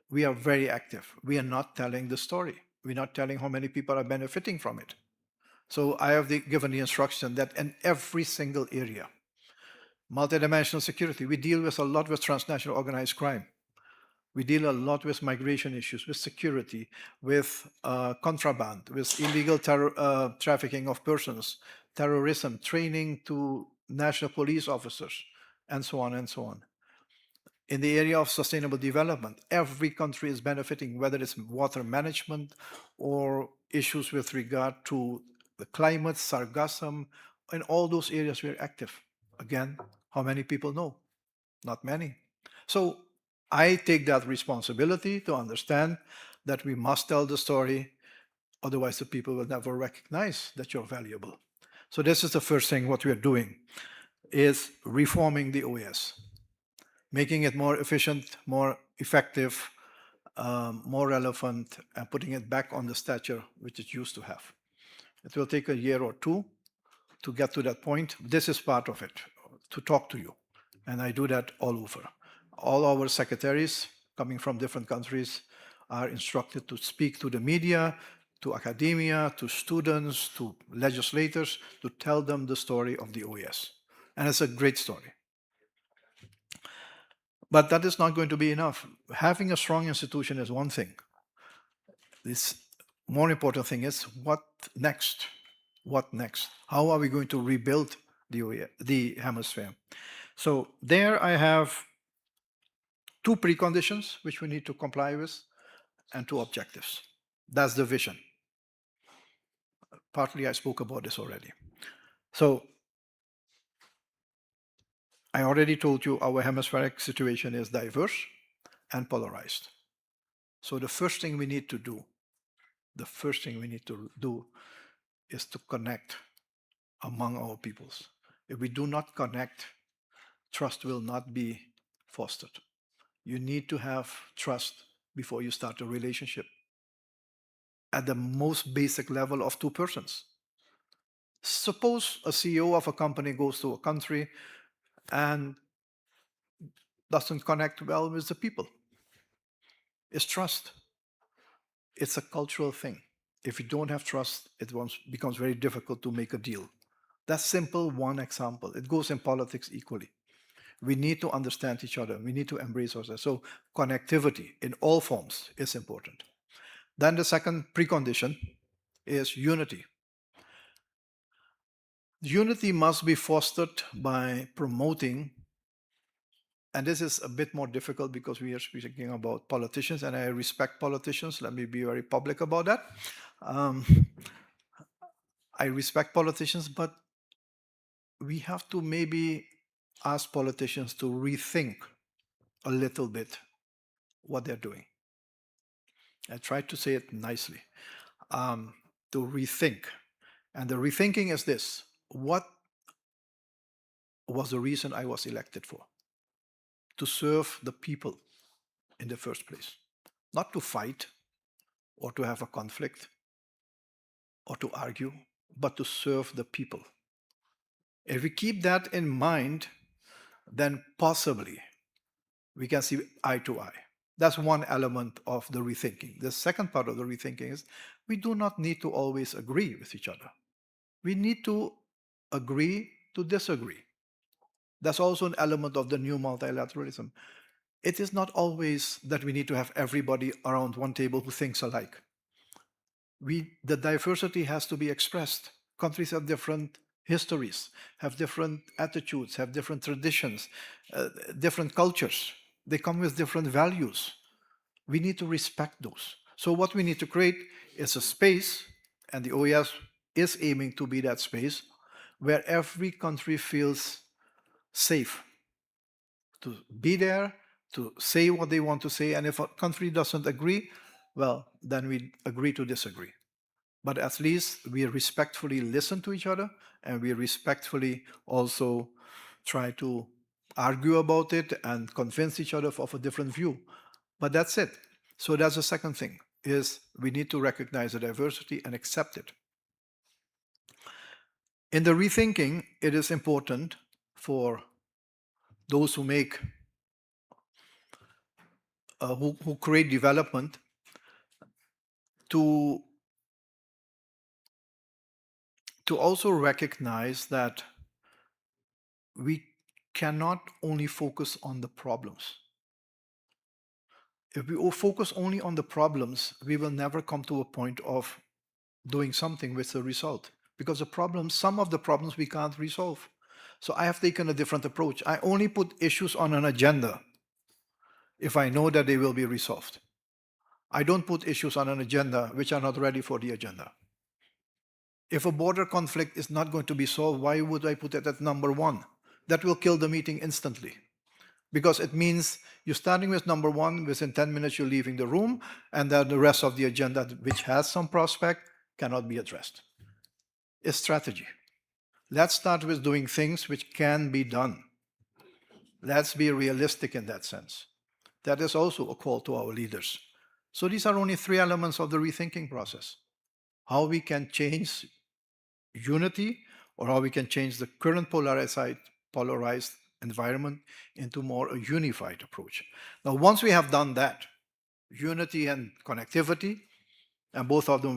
we are very active. We are not telling the story. We're not telling how many people are benefiting from it. So I have given the instruction that in every single area, multidimensional security, we deal with a lot with transnational organized crime. We deal a lot with migration issues, with security, with contraband, with illegal trafficking of persons, terrorism, training to national police officers, and so on and so on. in the area of sustainable development. Every country is benefiting, whether it's water management or issues with regard to the climate, sargassum, in all those areas we're active. Again, how many people know? Not many. So I take that responsibility to understand that we must tell the story, otherwise the people will never recognize that you're valuable. So this is the first thing what we are doing, is reforming the OAS, making it more efficient, more effective, more relevant, and putting it back on the stature which it used to have. It will take a year or two to get to that point. This is part of it, to talk to you. And I do that all over. All our secretaries coming from different countries are instructed to speak to the media, to academia, to students, to legislators, to tell them the story of the OAS. And it's a great story. But that is not going to be enough. Having a strong institution is one thing. This more important thing is what next? What next? How are we going to rebuild the hemisphere? So there I have two preconditions which we need to comply with and two objectives. That's the vision. Partly I spoke about this already. So I already told you our hemispheric situation is diverse and polarized. So the first thing we need to do is to connect among our peoples. If we do not connect, trust will not be fostered. You need to have trust before you start a relationship at the most basic level of two persons. Suppose a CEO of a company goes to a country and doesn't connect well with the people. It's trust. It's a cultural thing. If you don't have trust, it becomes very difficult to make a deal. That's simple, one example. It goes in politics equally. We need to understand each other. We need to embrace ourselves. So connectivity in all forms is important. Then the second precondition is unity. Unity must be fostered by promoting, and this is a bit more difficult because we are speaking about politicians, and I respect politicians. Let me be very public about that. I respect politicians, but we have to maybe ask politicians to rethink a little bit what they're doing. I tried to say it nicely. To rethink. And the rethinking is this: what was the reason I was elected for? To serve the people in the first place, not to fight or to have a conflict or to argue, but to serve the people. If we keep that in mind, then possibly we can see eye to eye. That's one element of the rethinking. The second part of the rethinking is we do not need to always agree with each other. We need to agree to disagree. That's also an element of the new multilateralism. It is not always that we need to have everybody around one table who thinks alike. The diversity has to be expressed. Countries have different histories, have different attitudes, have different traditions, different cultures. They come with different values. We need to respect those. So what we need to create is a space, and the OAS is aiming to be that space, where every country feels safe to be there, to say what they want to say. And if a country doesn't agree, well, then we agree to disagree. But at least we respectfully listen to each other, and we respectfully also try to argue about it and convince each other of a different view. But that's it. So that's the second thing, is we need to recognize the diversity and accept it. In the rethinking, it is important for those who make who create development to also recognize that we cannot only focus on the problems. If we focus only on the problems, we will never come to a point of doing something with the result, because some of the problems we can't resolve. So I have taken a different approach. I only put issues on an agenda if I know that they will be resolved. I don't put issues on an agenda which are not ready for the agenda. If a border conflict is not going to be solved, why would I put it at number one? That will kill the meeting instantly. Because it means you're starting with number one, within 10 minutes you're leaving the room, and then the rest of the agenda, which has some prospect, cannot be addressed. It's strategy. Let's start with doing things which can be done. Let's be realistic in that sense. That is also a call to our leaders. So these are only three elements of the rethinking process. How we can change unity, or how we can change the current polarized environment into more a unified approach. Now, once we have done that, unity and connectivity, and both of them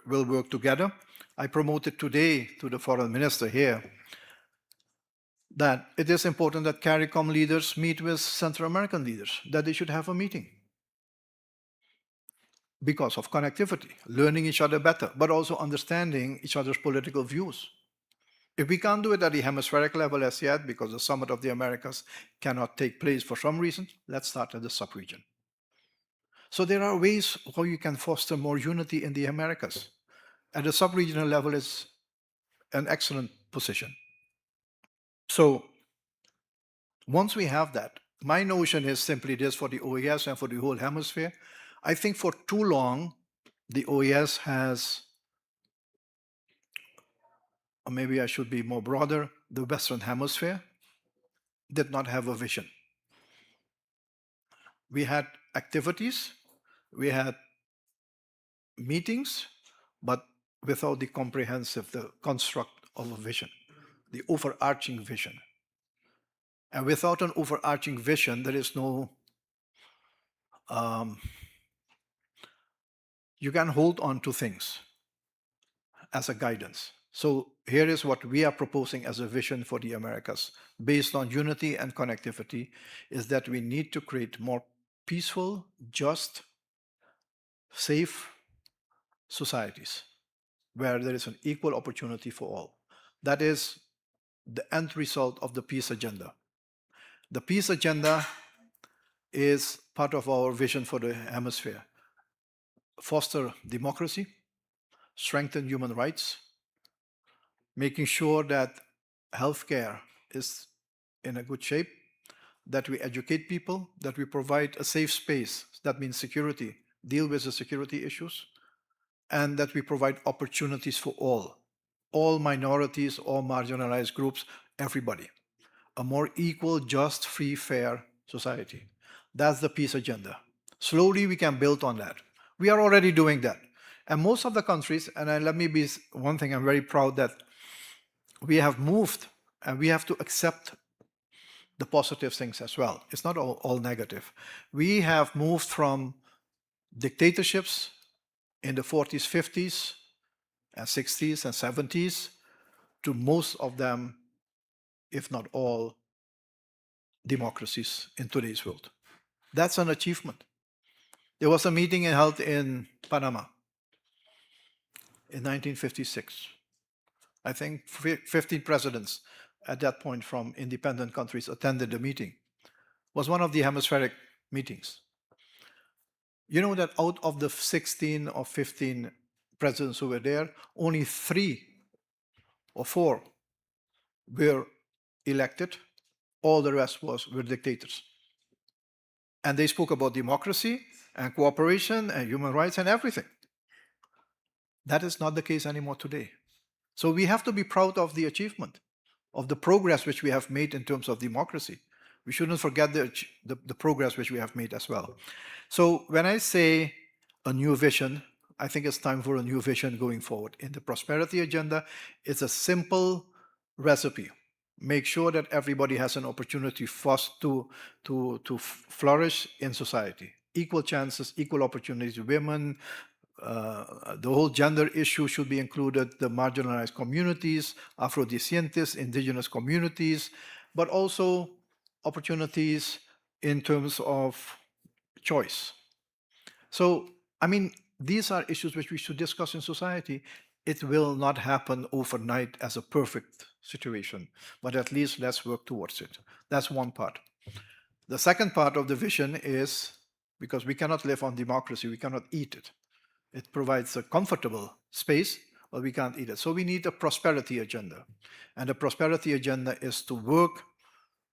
will work together. I promoted today to the foreign minister here that it is important that CARICOM leaders meet with Central American leaders, that they should have a meeting because of connectivity, learning each other better, but also understanding each other's political views. If we can't do it at the hemispheric level as yet, because the Summit of the Americas cannot take place for some reason, let's start at the sub-region. So there are ways how you can foster more unity in the Americas. At the sub-regional level is an excellent position. So once we have that, my notion is simply this for the OAS and for the whole hemisphere. I think for too long, the OAS has, or maybe I should be more broader, the Western Hemisphere did not have a vision. We had activities, we had meetings, but without the comprehensive, the construct of a vision, the overarching vision. And without an overarching vision, there is no, you can hold on to things as a guidance. So here is what we are proposing as a vision for the Americas, based on unity and connectivity, is that we need to create more peaceful, just, safe societies where there is an equal opportunity for all. That is the end result of the peace agenda. The peace agenda is part of our vision for the hemisphere. Foster democracy, strengthen human rights, making sure that healthcare is in a good shape, that we educate people, that we provide a safe space, that means security, deal with the security issues, and that we provide opportunities for all minorities, all marginalized groups, everybody. A more equal, just, free, fair society. That's the peace agenda. Slowly we can build on that. We are already doing that. And most of the countries, and let me be one thing, I'm very proud that we have moved, and we have to accept the positive things as well. It's not all negative. We have moved from dictatorships in the 40s, 50s, and 60s and 70s to most of them, if not all, democracies in today's world. That's an achievement. There was a meeting held in Panama in 1956. I think 15 presidents at that point from independent countries attended the meeting. It was one of the hemispheric meetings. You know that out of the 16 or 15 presidents who were there, only 3 or 4 were elected. All the rest were dictators. And they spoke about democracy and cooperation and human rights and everything. That is not the case anymore today. So we have to be proud of the achievement, of the progress which we have made in terms of democracy. We shouldn't forget the progress which we have made as well. So when I say a new vision, I think it's time for a new vision going forward. In the prosperity agenda, it's a simple recipe. Make sure that everybody has an opportunity to flourish in society. Equal chances, equal opportunities, women, the whole gender issue should be included, the marginalized communities, Afrodescendientes, indigenous communities, but also opportunities in terms of choice. So, I mean, these are issues which we should discuss in society. It will not happen overnight as a perfect situation, but at least let's work towards it. That's one part. The second part of the vision is because we cannot live on democracy, we cannot eat it. It provides a comfortable space, but we can't eat it. So we need a prosperity agenda. And the prosperity agenda is to work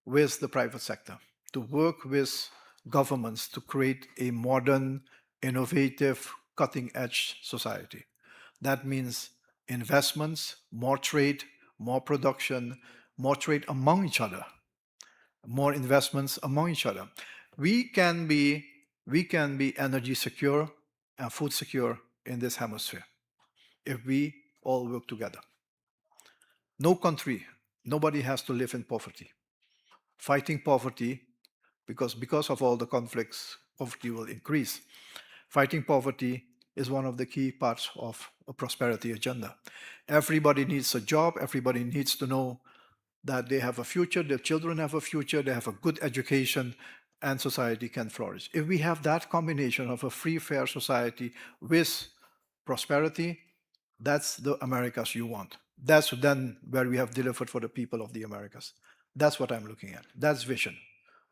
with the private sector, to work with governments to create a modern, innovative, cutting edge society. That means investments, more trade, more production, more trade among each other, more investments among each other. We can be we can be energy secure and food secure in this hemisphere if we all work together. No country, nobody has to live in poverty. Fighting poverty, because of all the conflicts, poverty will increase. Fighting poverty is one of the key parts of a prosperity agenda. Everybody needs a job, everybody needs to know that they have a future, their children have a future, they have a good education, and society can flourish. If we have that combination of a free, fair society with prosperity, that's the Americas you want. That's then where we have delivered for the people of the Americas. That's what I'm looking at. That's vision.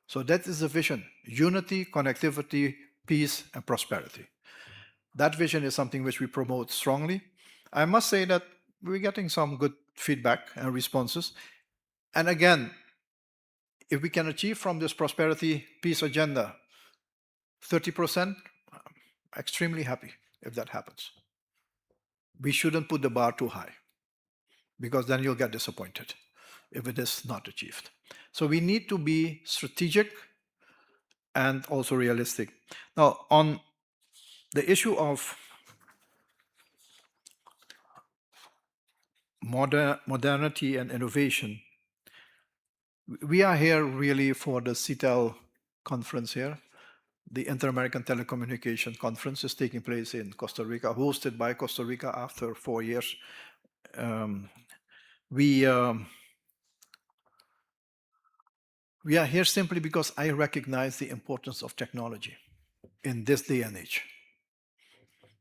So that is the vision: unity, connectivity, peace, and prosperity. That vision is something which we promote strongly. I must say that we're getting some good feedback and responses. And again, if we can achieve from this prosperity peace agenda 30%, I'm extremely happy if that happens. We shouldn't put the bar too high because then you'll get disappointed if it is not achieved. So we need to be strategic and also realistic. Now, on the issue of modernity and innovation, we are here really for the CETEL conference here. The Inter-American Telecommunication Conference is taking place in Costa Rica, hosted by Costa Rica after 4 years. We are here simply because I recognize the importance of technology in this day and age.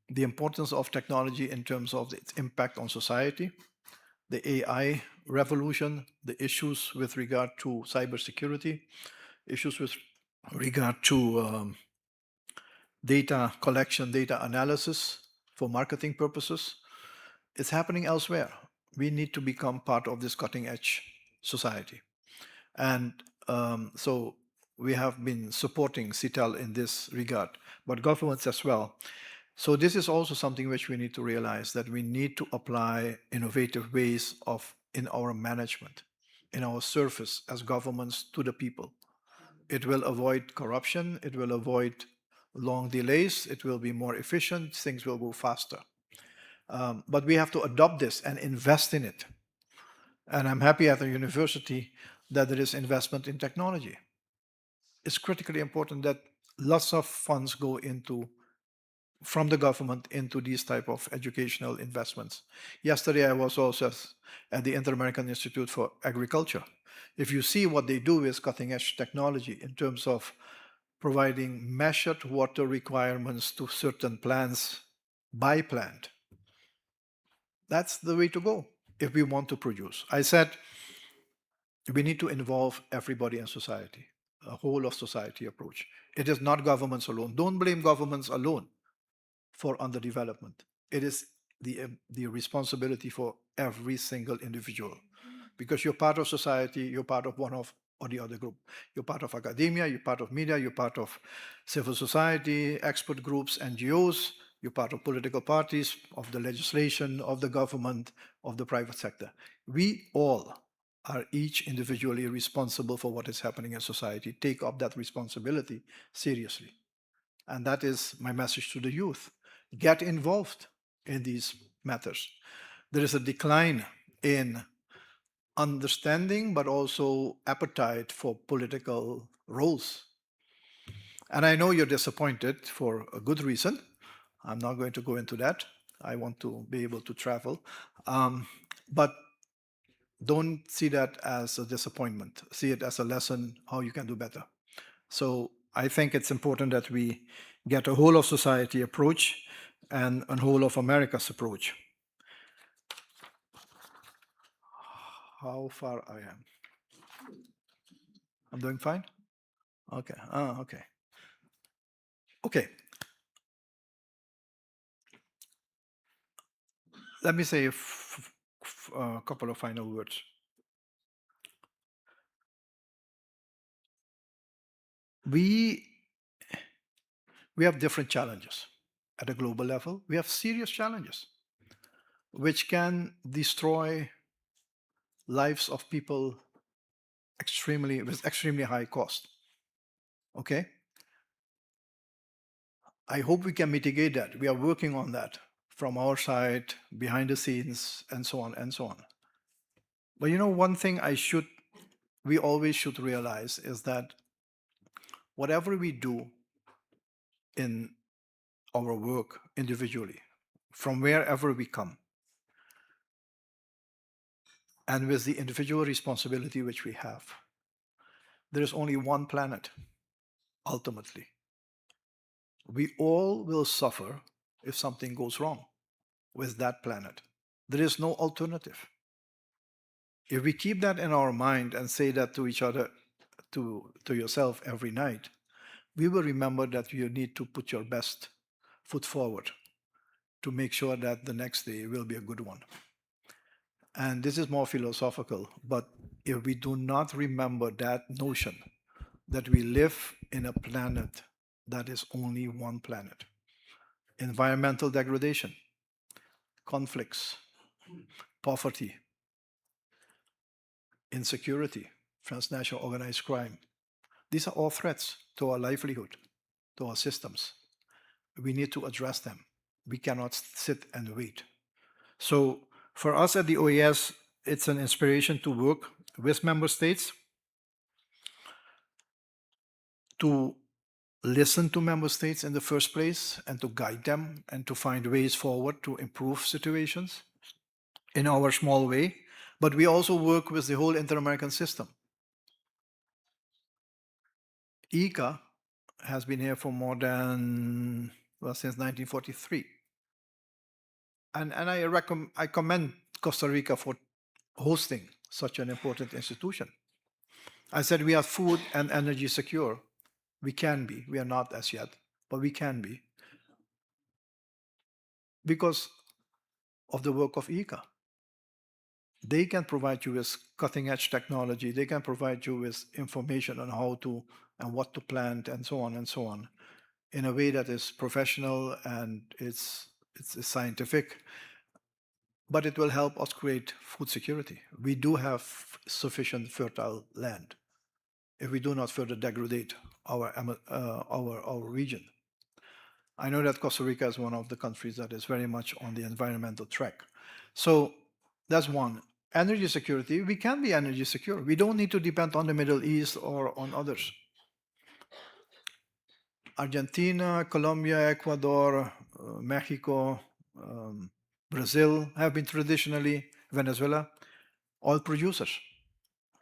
The importance of technology in terms of its impact on society, the AI revolution, the issues with regard to cybersecurity, issues with regard to data collection, data analysis for marketing purposes. It's happening elsewhere. We need to become part of this cutting edge society. And so we have been supporting CETEL in this regard, but governments as well. So this is also something which we need to realize, that we need to apply innovative ways in our management, in our service as governments to the people. It will avoid corruption, it will avoid long delays, it will be more efficient, things will go faster. But we have to adopt this and invest in it. And I'm happy at the university that there is investment in technology. It's critically important that lots of funds go from the government into these type of educational investments. Yesterday, I was also at the Inter-American Institute for Agriculture. If you see what they do with cutting-edge technology in terms of providing measured water requirements to certain plants by plant, that's the way to go if we want to produce. I said we need to involve everybody in society, a whole of society approach. It is not governments alone. Don't blame governments alone for underdevelopment. It is the responsibility for every single individual, because you're part of society, you're part of one of or the other group. You're part of academia, you're part of media, you're part of civil society, expert groups, NGOs, you're part of political parties, of the legislation, of the government, of the private sector. We all are each individually responsible for what is happening in society. Take up that responsibility seriously. And that is my message to the youth. Get involved in these matters. There is a decline in understanding, but also appetite for political roles. And I know you're disappointed for a good reason. I'm not going to go into that. I want to be able to travel. But don't see that as a disappointment. See it as a lesson how you can do better. So I think it's important that we get a whole of society approach and a whole of America's approach. How far I am? I'm doing fine? Okay. Okay. Okay. Let me say a couple of final words. We have different challenges at a global level. We have serious challenges which can destroy lives of people with extremely high cost. Okay? I hope we can mitigate that. We are working on that from our side, behind the scenes, and so on and so on. But one thing we always should realize is that whatever we do in our work individually, from wherever we come, and with the individual responsibility which we have, there is only one planet, ultimately. We all will suffer if something goes wrong with that planet. There is no alternative. If we keep that in our mind and say that to each other, to yourself every night, we will remember that you need to put your best foot forward to make sure that the next day will be a good one. And this is more philosophical, but if we do not remember that notion that we live in a planet that is only one planet, environmental degradation, conflicts, poverty, insecurity, transnational organized crime, these are all threats to our livelihood, to our systems. We need to address them. We cannot sit and wait. So for us at the OAS, it's an inspiration to work with member states, to listen to member states in the first place and to guide them and to find ways forward to improve situations in our small way. But we also work with the whole Inter-American system. ICA has been here for more than, since 1943. And I commend Costa Rica for hosting such an important institution. I said we are food and energy secure. We can be. We are not as yet, but we can be because of the work of ICA. They can provide you with cutting edge technology. They can provide you with information on how to and what to plant and so on in a way that is professional and it's scientific, but it will help us create food security. We do have sufficient fertile land if we do not further degrade our region. I know that Costa Rica is one of the countries that is very much on the environmental track. So that's one. Energy security, we can be energy secure. We don't need to depend on the Middle East or on others. Argentina, Colombia, Ecuador, Mexico, Brazil have been traditionally, Venezuela, oil producers.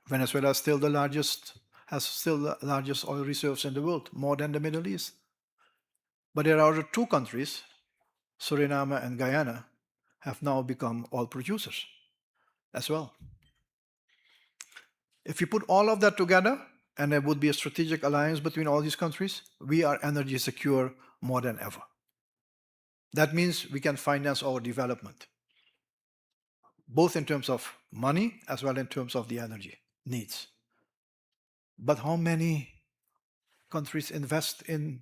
Venezuela is still has still the largest oil reserves in the world, more than the Middle East. But there are two countries, Suriname and Guyana, have now become oil producers as well. If you put all of that together, and there would be a strategic alliance between all these countries, we are energy secure more than ever. That means we can finance our development, both in terms of money as well in terms of the energy needs. But how many countries invest in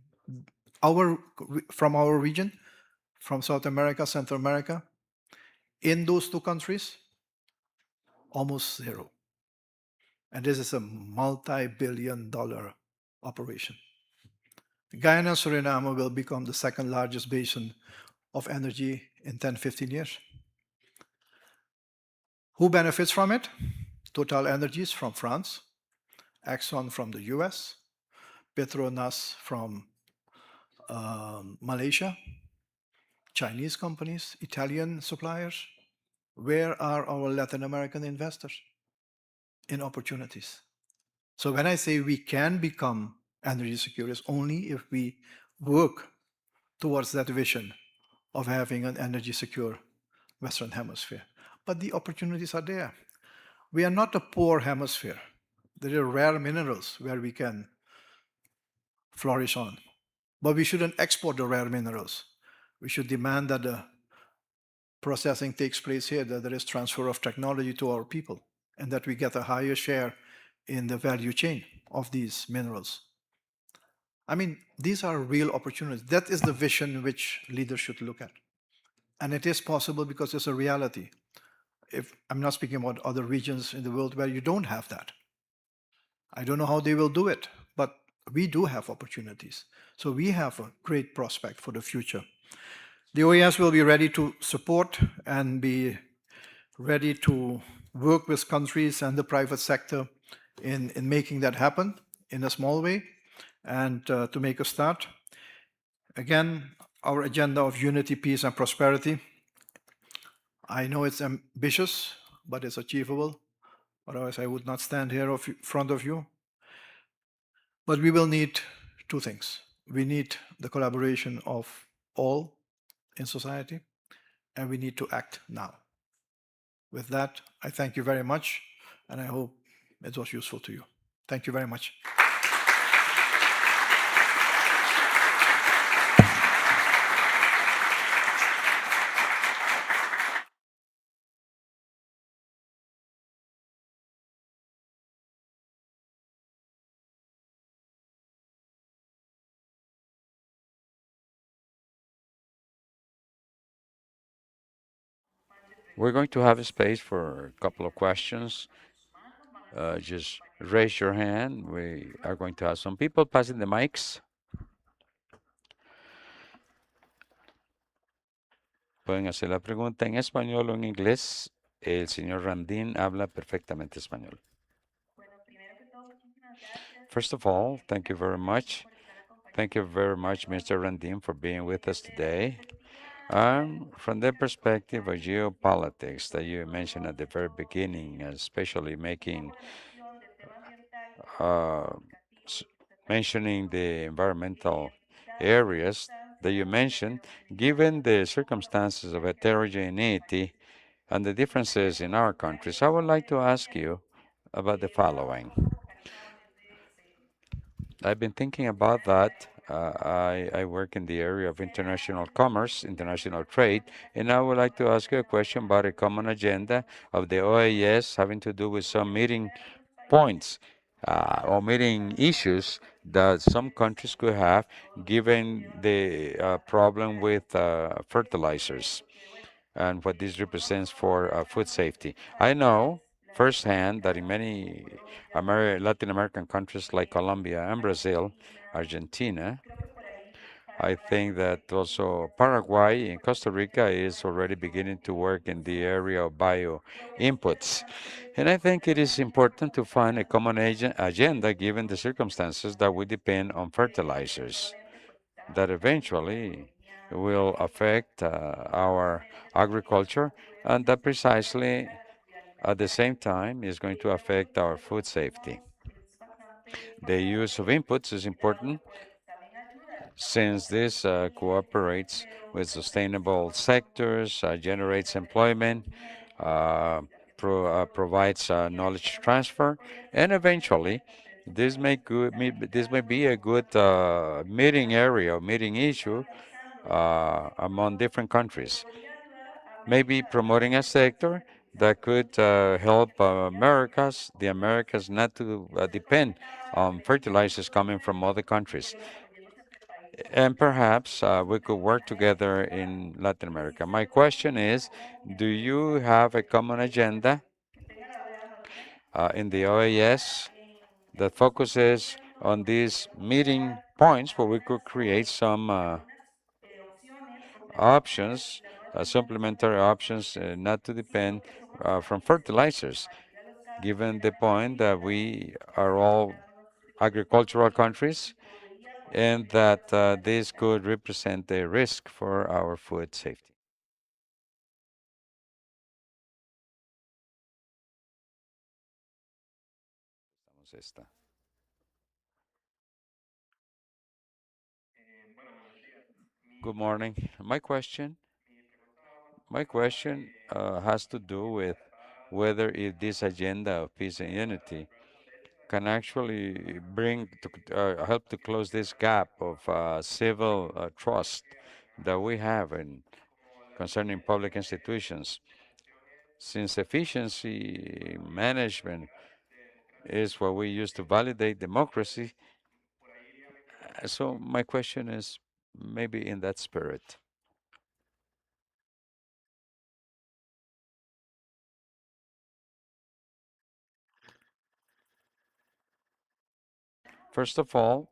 from our region, from South America, Central America, in those two countries? Almost zero. And this is a multi-billion-dollar operation. Guyana, Suriname will become the second largest basin of energy in 10, 15 years. Who benefits from it? Total Energies from France, Exxon from the US, Petronas from Malaysia, Chinese companies, Italian suppliers. Where are our Latin American investors in opportunities? So when I say we can become energy secure, it's only if we work towards that vision of having an energy secure Western Hemisphere. But the opportunities are there. We are not a poor hemisphere. There are rare minerals where we can flourish on. But we shouldn't export the rare minerals. We should demand that the processing takes place here, that there is transfer of technology to our people, and that we get a higher share in the value chain of these minerals. I mean, these are real opportunities. That is the vision which leaders should look at. And it is possible because it's a reality. If I'm not speaking about other regions in the world where you don't have that. I don't know how they will do it, but we do have opportunities. So we have a great prospect for the future. The OAS will be ready to support and be ready to work with countries and the private sector in making that happen in a small way and to make a start. Again, our agenda of unity, peace, and prosperity. I know it's ambitious, but it's achievable. Otherwise, I would not stand here in front of you. But we will need two things. We need the collaboration of all in society, and we need to act now. With that, I thank you very much, and I hope it was useful to you. Thank you very much. We're going to have a space for a couple of questions. Just raise your hand. We are going to have some people passing the mics. Pueden hacer la pregunta en español o en inglés. El señor Randín habla perfectamente español. First of all, thank you very much. Thank you very much, Mr. Randin, for being with us today. From the perspective of geopolitics that you mentioned at the very beginning, especially making uh, mentioning the environmental areas that you mentioned, given the circumstances of heterogeneity and the differences in our countries, I would like to ask you about the following. I've been thinking about that. I work in the area of international commerce, international trade, and I would like to ask you a question about a common agenda of the OAS having to do with some meeting points or meeting issues that some countries could have given the problem with fertilizers and what this represents for food safety. I know firsthand that in many Latin American countries like Colombia and Brazil, Argentina, I think that also Paraguay and Costa Rica is already beginning to work in the area of bio inputs. And I think it is important to find a common agenda given the circumstances that we depend on fertilizers that eventually will affect our agriculture, and that precisely at the same time is going to affect our food safety. The use of inputs is important since this cooperates with sustainable sectors, generates employment, uh, provides knowledge transfer, and eventually this may be a good meeting area, meeting issue among different countries. Maybe promoting a sector that could help the Americas not to depend on fertilizers coming from other countries. And perhaps we could work together in Latin America. My question is, do you have a common agenda in the OAS that focuses on these meeting points where we could create some options, supplementary options, not to depend from fertilizers, given the point that we are all agricultural countries and that this could represent a risk for our food safety. Good morning. My question has to do with whether if this agenda of peace and unity can actually help to close this gap of civil trust that we have in concerning public institutions. Since efficiency management is what we use to validate democracy, so my question is maybe in that spirit. First of all,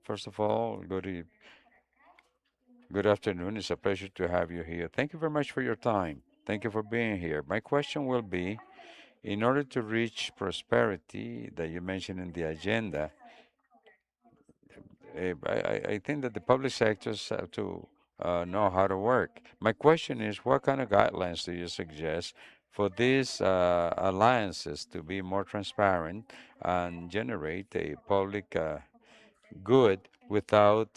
good afternoon. It's a pleasure to have you here. Thank you very much for your time. Thank you for being here. My question will be, in order to reach prosperity that you mentioned in the agenda, I think that the public sectors have to know how to work. My question is, what kind of guidelines do you suggest for these alliances to be more transparent and generate a public good without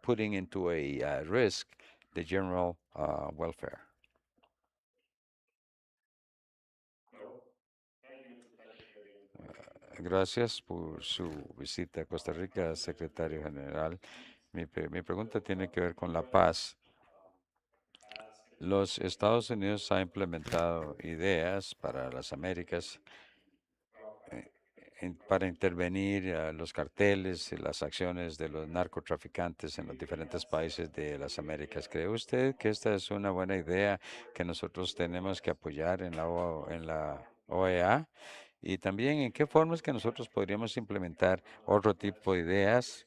putting into a risk the general welfare? Gracias por su visita a Costa Rica, secretario general. Mi pregunta tiene que ver con la paz. Los Estados Unidos ha implementado ideas para las Américas para intervenir a los carteles y las acciones de los narcotraficantes en los diferentes países de las Américas. ¿Cree usted que esta es una buena idea que nosotros tenemos que apoyar en en la OEA? Y también, ¿en qué formas que nosotros podríamos implementar otro tipo de ideas?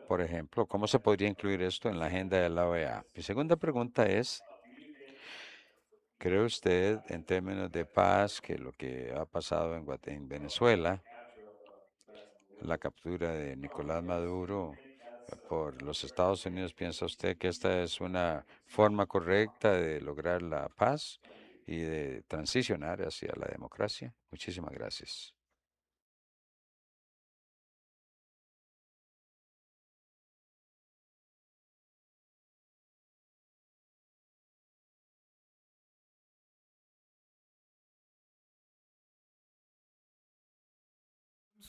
Por ejemplo, ¿cómo se podría incluir esto en la agenda de la OEA? Mi segunda pregunta es, ¿cree usted en términos de paz que lo que ha pasado en Venezuela, la captura de Nicolás Maduro por los Estados Unidos, piensa usted que esta es una forma correcta de lograr la paz y de transicionar hacia la democracia? Muchísimas gracias.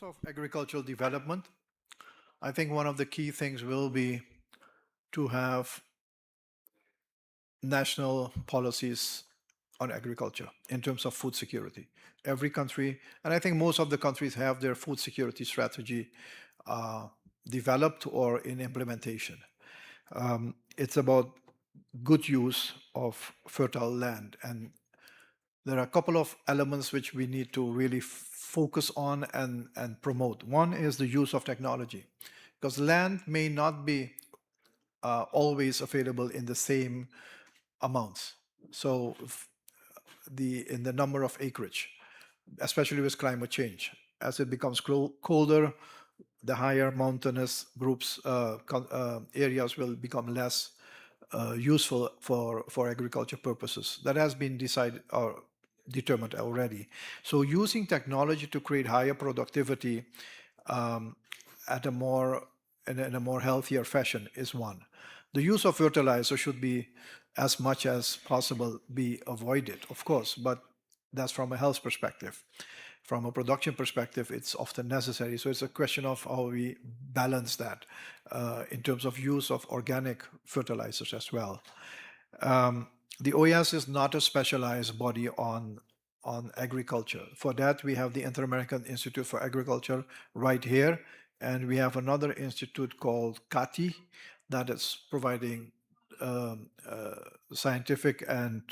terms of agricultural development, I think one of the key things will be to have national policies on agriculture in terms of food security. Every country, and I think most of the countries have their food security strategy uh, developed or in implementation. It's about good use of fertile land. And there are a couple of elements which we need to really focus on and promote. One is the use of technology, because land may not be always available in the same amounts. So in the number of acreage, especially with climate change, as it becomes colder, the higher mountainous groups areas will become less useful for agriculture purposes. That has been decided or determined already. So using technology to create higher productivity um, at a more in a more healthier fashion is one. The use of fertilizer should be as much as possible be avoided, of course, but that's from a health perspective. From a production perspective, it's often necessary. So it's a question of how we balance that in terms of use of organic fertilizers as well. The OAS is not a specialized body on agriculture. For that, we have the Inter-American Institute for Agriculture right here, and we have another institute called CATI that is providing scientific and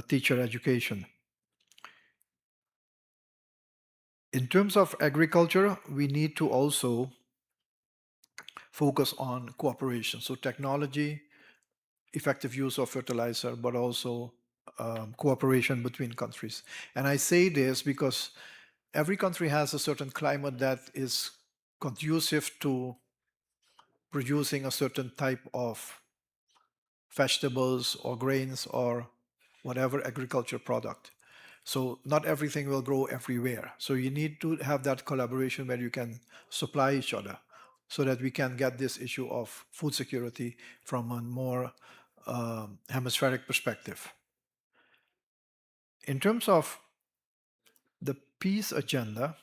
teacher education. In terms of agriculture, we need to also focus on cooperation. So technology, effective use of fertilizer, but also cooperation between countries. And I say this because every country has a certain climate that is conducive to producing a certain type of vegetables or grains or whatever agriculture product. So not everything will grow everywhere. So you need to have that collaboration where you can supply each other so that we can get this issue of food security from a more hemispheric perspective. In terms of the peace agenda,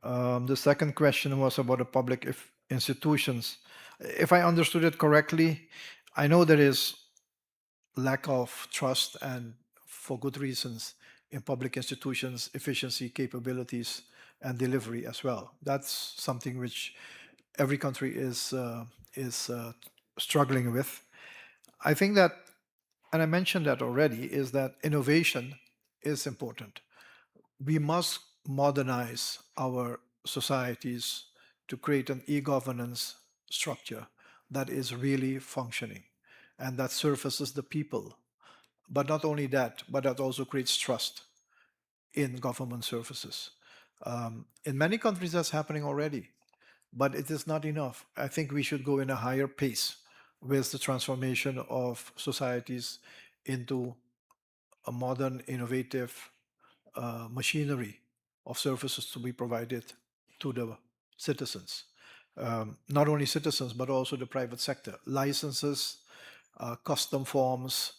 the second question was about the public institutions. If I understood it correctly, I know there is lack of trust and for good reasons in public institutions, efficiency, capabilities, and delivery as well. That's something which every country is struggling with. I think that, and I mentioned that already, is that innovation is important. We must modernize our societies to create an e-governance structure that is really functioning and that surfaces the people. But not only that, but that also creates trust in government services. In many countries, that's happening already, but it is not enough. I think we should go in a higher pace with the transformation of societies into a modern, innovative machinery of services to be provided to the citizens. Not only citizens, but also the private sector. Licenses, custom forms,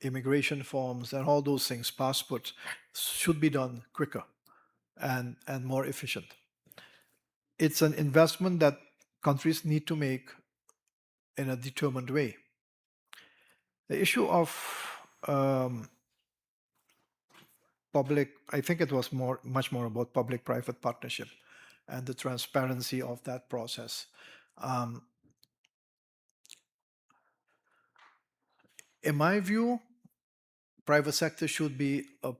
immigration forms, and all those things, passports, should be done quicker and more efficient. It's an investment that countries need to make in a determined way. The issue of um, public, I think it was much more about public-private partnership and the transparency of that process. Um, in my view, private sector should be a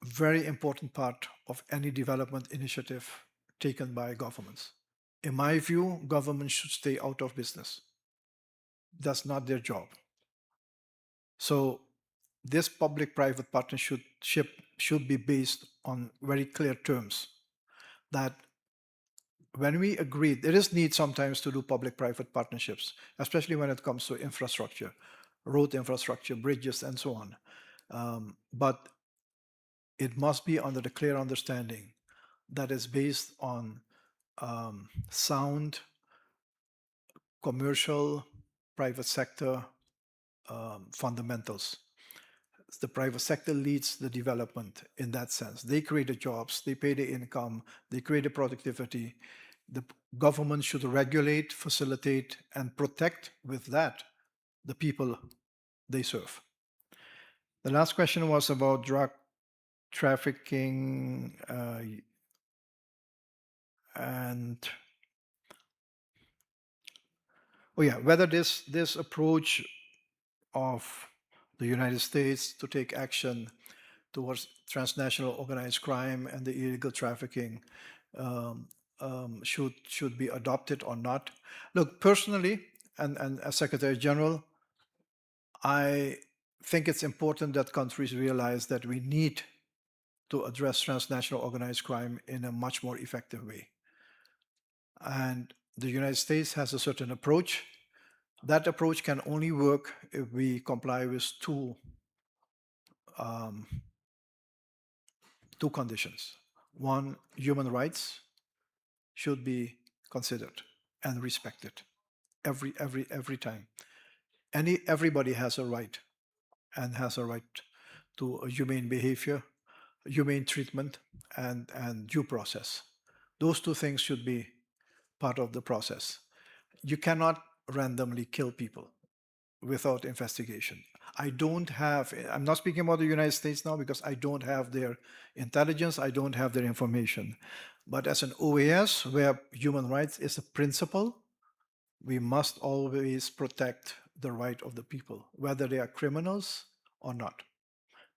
very important part of any development initiative taken by governments. In my view, governments should stay out of business. That's not their job. So this public-private partnership should be based on very clear terms that when we agree, there is need sometimes to do public-private partnerships, especially when it comes to infrastructure, road infrastructure, bridges, and so on. But it must be under the clear understanding that is based on sound commercial private sector fundamentals. The private sector leads the development in that sense. They create the jobs, they pay the income, they create the productivity. The government should regulate, facilitate, and protect with that the people they serve. The last question was about drug trafficking and oh yeah, whether this approach of the United States to take action towards transnational organized crime and the illegal trafficking um, should be adopted or not. Look, personally, and as Secretary General, I think it's important that countries realize that we need to address transnational organized crime in a much more effective way. And the United States has a certain approach. That approach can only work if we comply with um, two conditions. One, human rights should be considered and respected every time. Everybody has a right and has a right to a humane behavior, humane treatment, and due process. Those two things should be part of the process. You cannot randomly kill people without investigation. I'm not speaking about the United States now because I don't have their intelligence, I don't have their information. But as an OAS, where human rights is a principle, we must always protect the right of the people, whether they are criminals or not.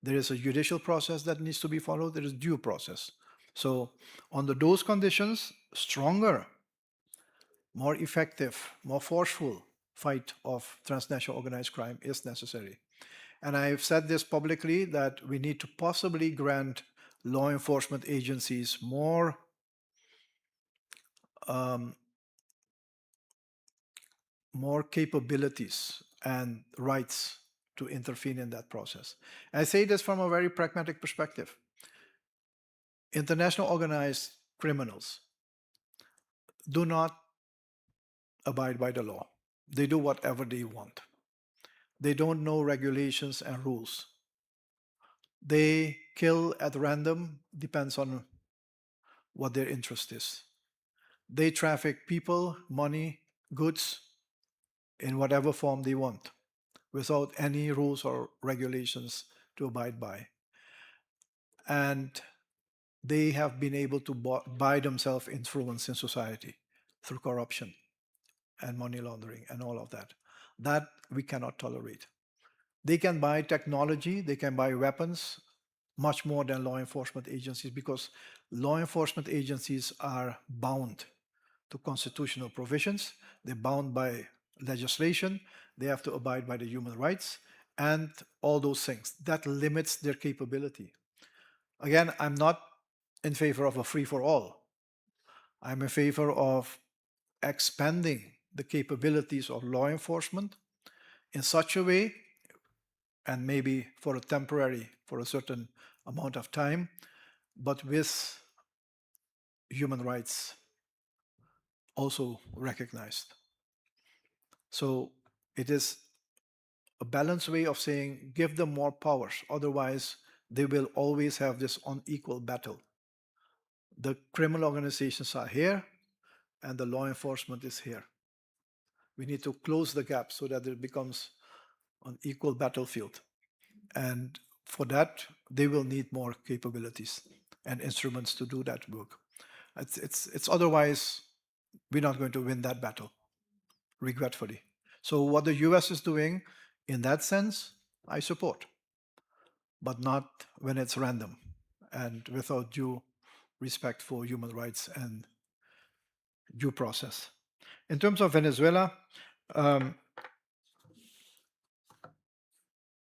There is a judicial process that needs to be followed, there is due process. So, under those conditions, stronger, more effective, more forceful fight of transnational organized crime is necessary. And I've said this publicly that we need to possibly grant law enforcement agencies um, more capabilities and rights to intervene in that process. I say this from a very pragmatic perspective. International organized criminals do not abide by the law. They do whatever they want. They don't know regulations and rules. They kill at random, depends on what their interest is. They traffic people, money, goods in whatever form they want without any rules or regulations to abide by. And they have been able to buy themselves influence in society through corruption and money laundering and all of that. That we cannot tolerate. They can buy technology, they can buy weapons much more than law enforcement agencies because law enforcement agencies are bound to constitutional provisions, they're bound by legislation, they have to abide by the human rights and all those things. That limits their capability. Again, I'm not in favor of a free for all. I'm in favor of expanding the capabilities of law enforcement in such a way, and maybe for a certain amount of time, but with human rights also recognized. So it is a balanced way of saying give them more powers, otherwise, they will always have this unequal battle. The criminal organizations are here, and the law enforcement is here. We need to close the gap so that it becomes an equal battlefield. And for that, they will need more capabilities and instruments to do that work. It's otherwise, we're not going to win that battle, regretfully. So what the US is doing in that sense, I support, but not when it's random and without due respect for human rights and due process. In terms of Venezuela, um,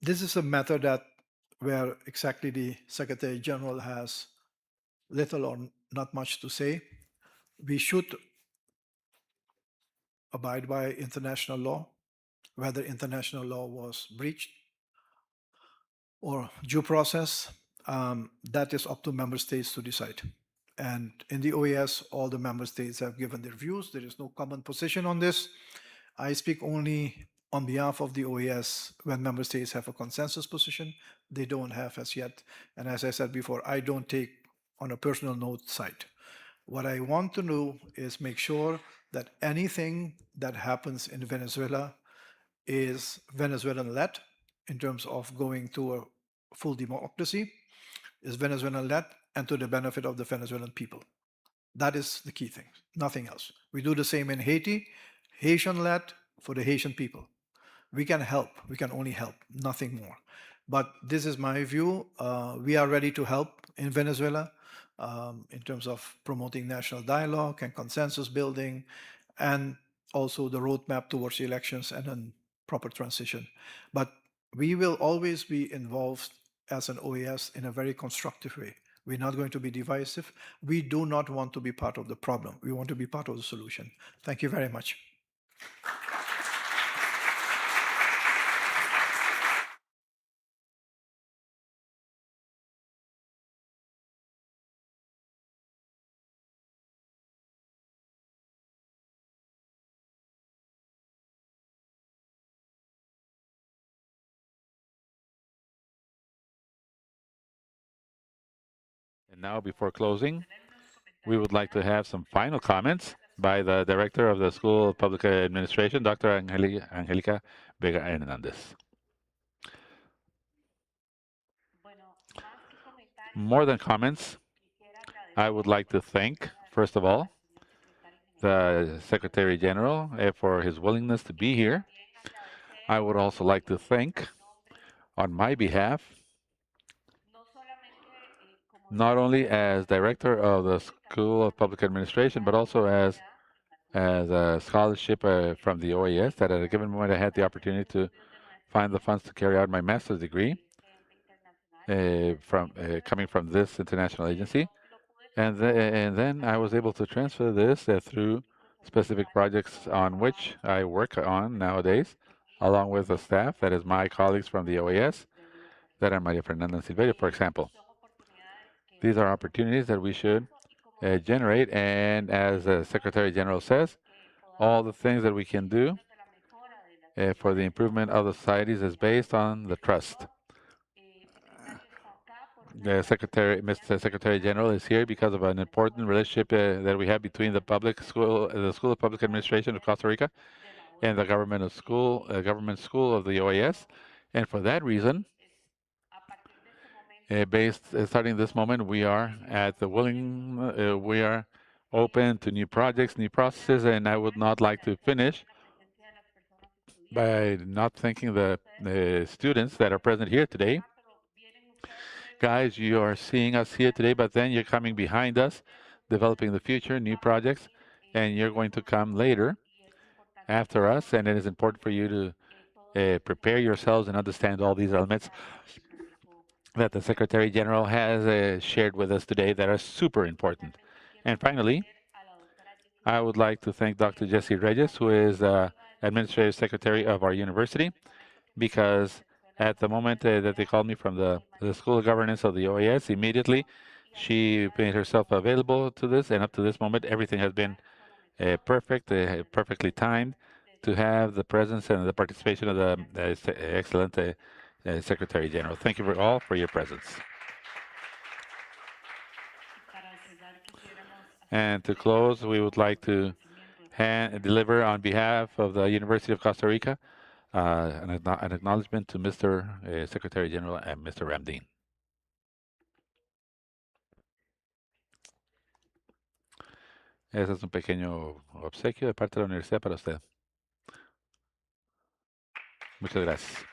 this is a matter that where exactly the Secretary General has little or not much to say. We should abide by international law, whether international law was breached or due process, that is up to member states to decide. And in the OAS, all the member states have given their views. There is no common position on this. I speak only on behalf of the OAS when member states have a consensus position. They don't have as yet. And as I said before, I don't take on a personal note side. What I want to do is make sure that anything that happens in Venezuela is Venezuelan led in terms of going to a full democracy, is Venezuelan led and to the benefit of the Venezuelan people. That is the key thing, nothing else. We do the same in Haiti, Haitian led for the Haitian people. We can help, we can only help, nothing more. But this is my view. We are ready to help in Venezuela in terms of promoting national dialogue and consensus building, and also the roadmap towards the elections and then proper transition. But we will always be involved as an OAS in a very constructive way. We're not going to be divisive. We do not want to be part of the problem. We want to be part of the solution. Thank you very much. And now, before closing, we would like to have some final comments by the Director of the School of Public Administration, Dr. Angelica Vega Hernandez. More than comments, I would like to thank, first of all, the Secretary General for his willingness to be here. I would also like to thank, on my behalf, not only as Director of the School of Public Administration, but also as a scholarship from the OAS, that at a given moment I had the opportunity to find the funds to carry out my master's degree from coming from this international agency. And then I was able to transfer this through specific projects on which I work on nowadays, along with the staff, that is my colleagues from the OAS, that are Maria Fernanda and Silverio, for example. These are opportunities that we should generate, and as the Secretary General says, all the things that we can do for the improvement of the societies is based on the trust. the Secretary, Mr. Secretary General, is here because of an important relationship that we have between the School of Public Administration of Costa Rica, and the government school of the OAS. And for that reason, starting this moment, we are open to new projects, new processes, and I would not like to finish by not thanking the students that are present here today. Guys, you are seeing us here today, but then you're coming behind us, developing the future, new projects, and you're going to come later after us, and it is important for you to prepare yourselves and understand all these elements that the Secretary General has shared with us today that are super important. And finally, I would like to thank Dr. Jesse Reyes, who is Administrative Secretary of our university, because at the moment that they called me from the School of Governance of the OAS, immediately she made herself available to this, and up to this moment, everything has been perfectly timed to have the presence and the participation of the excellent Secretary General. Thank you all for your presence. And to close, we would like to deliver on behalf of the University of Costa Rica an acknowledgement to Mr. Secretary General and Mr. Ramdin. Ese es un pequeño obsequio de parte de la universidad para usted. Muchas gracias.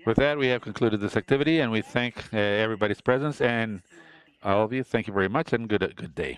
With that, we have concluded this activity, and we thank everybody's presence, and all of you, thank you very much, and good day.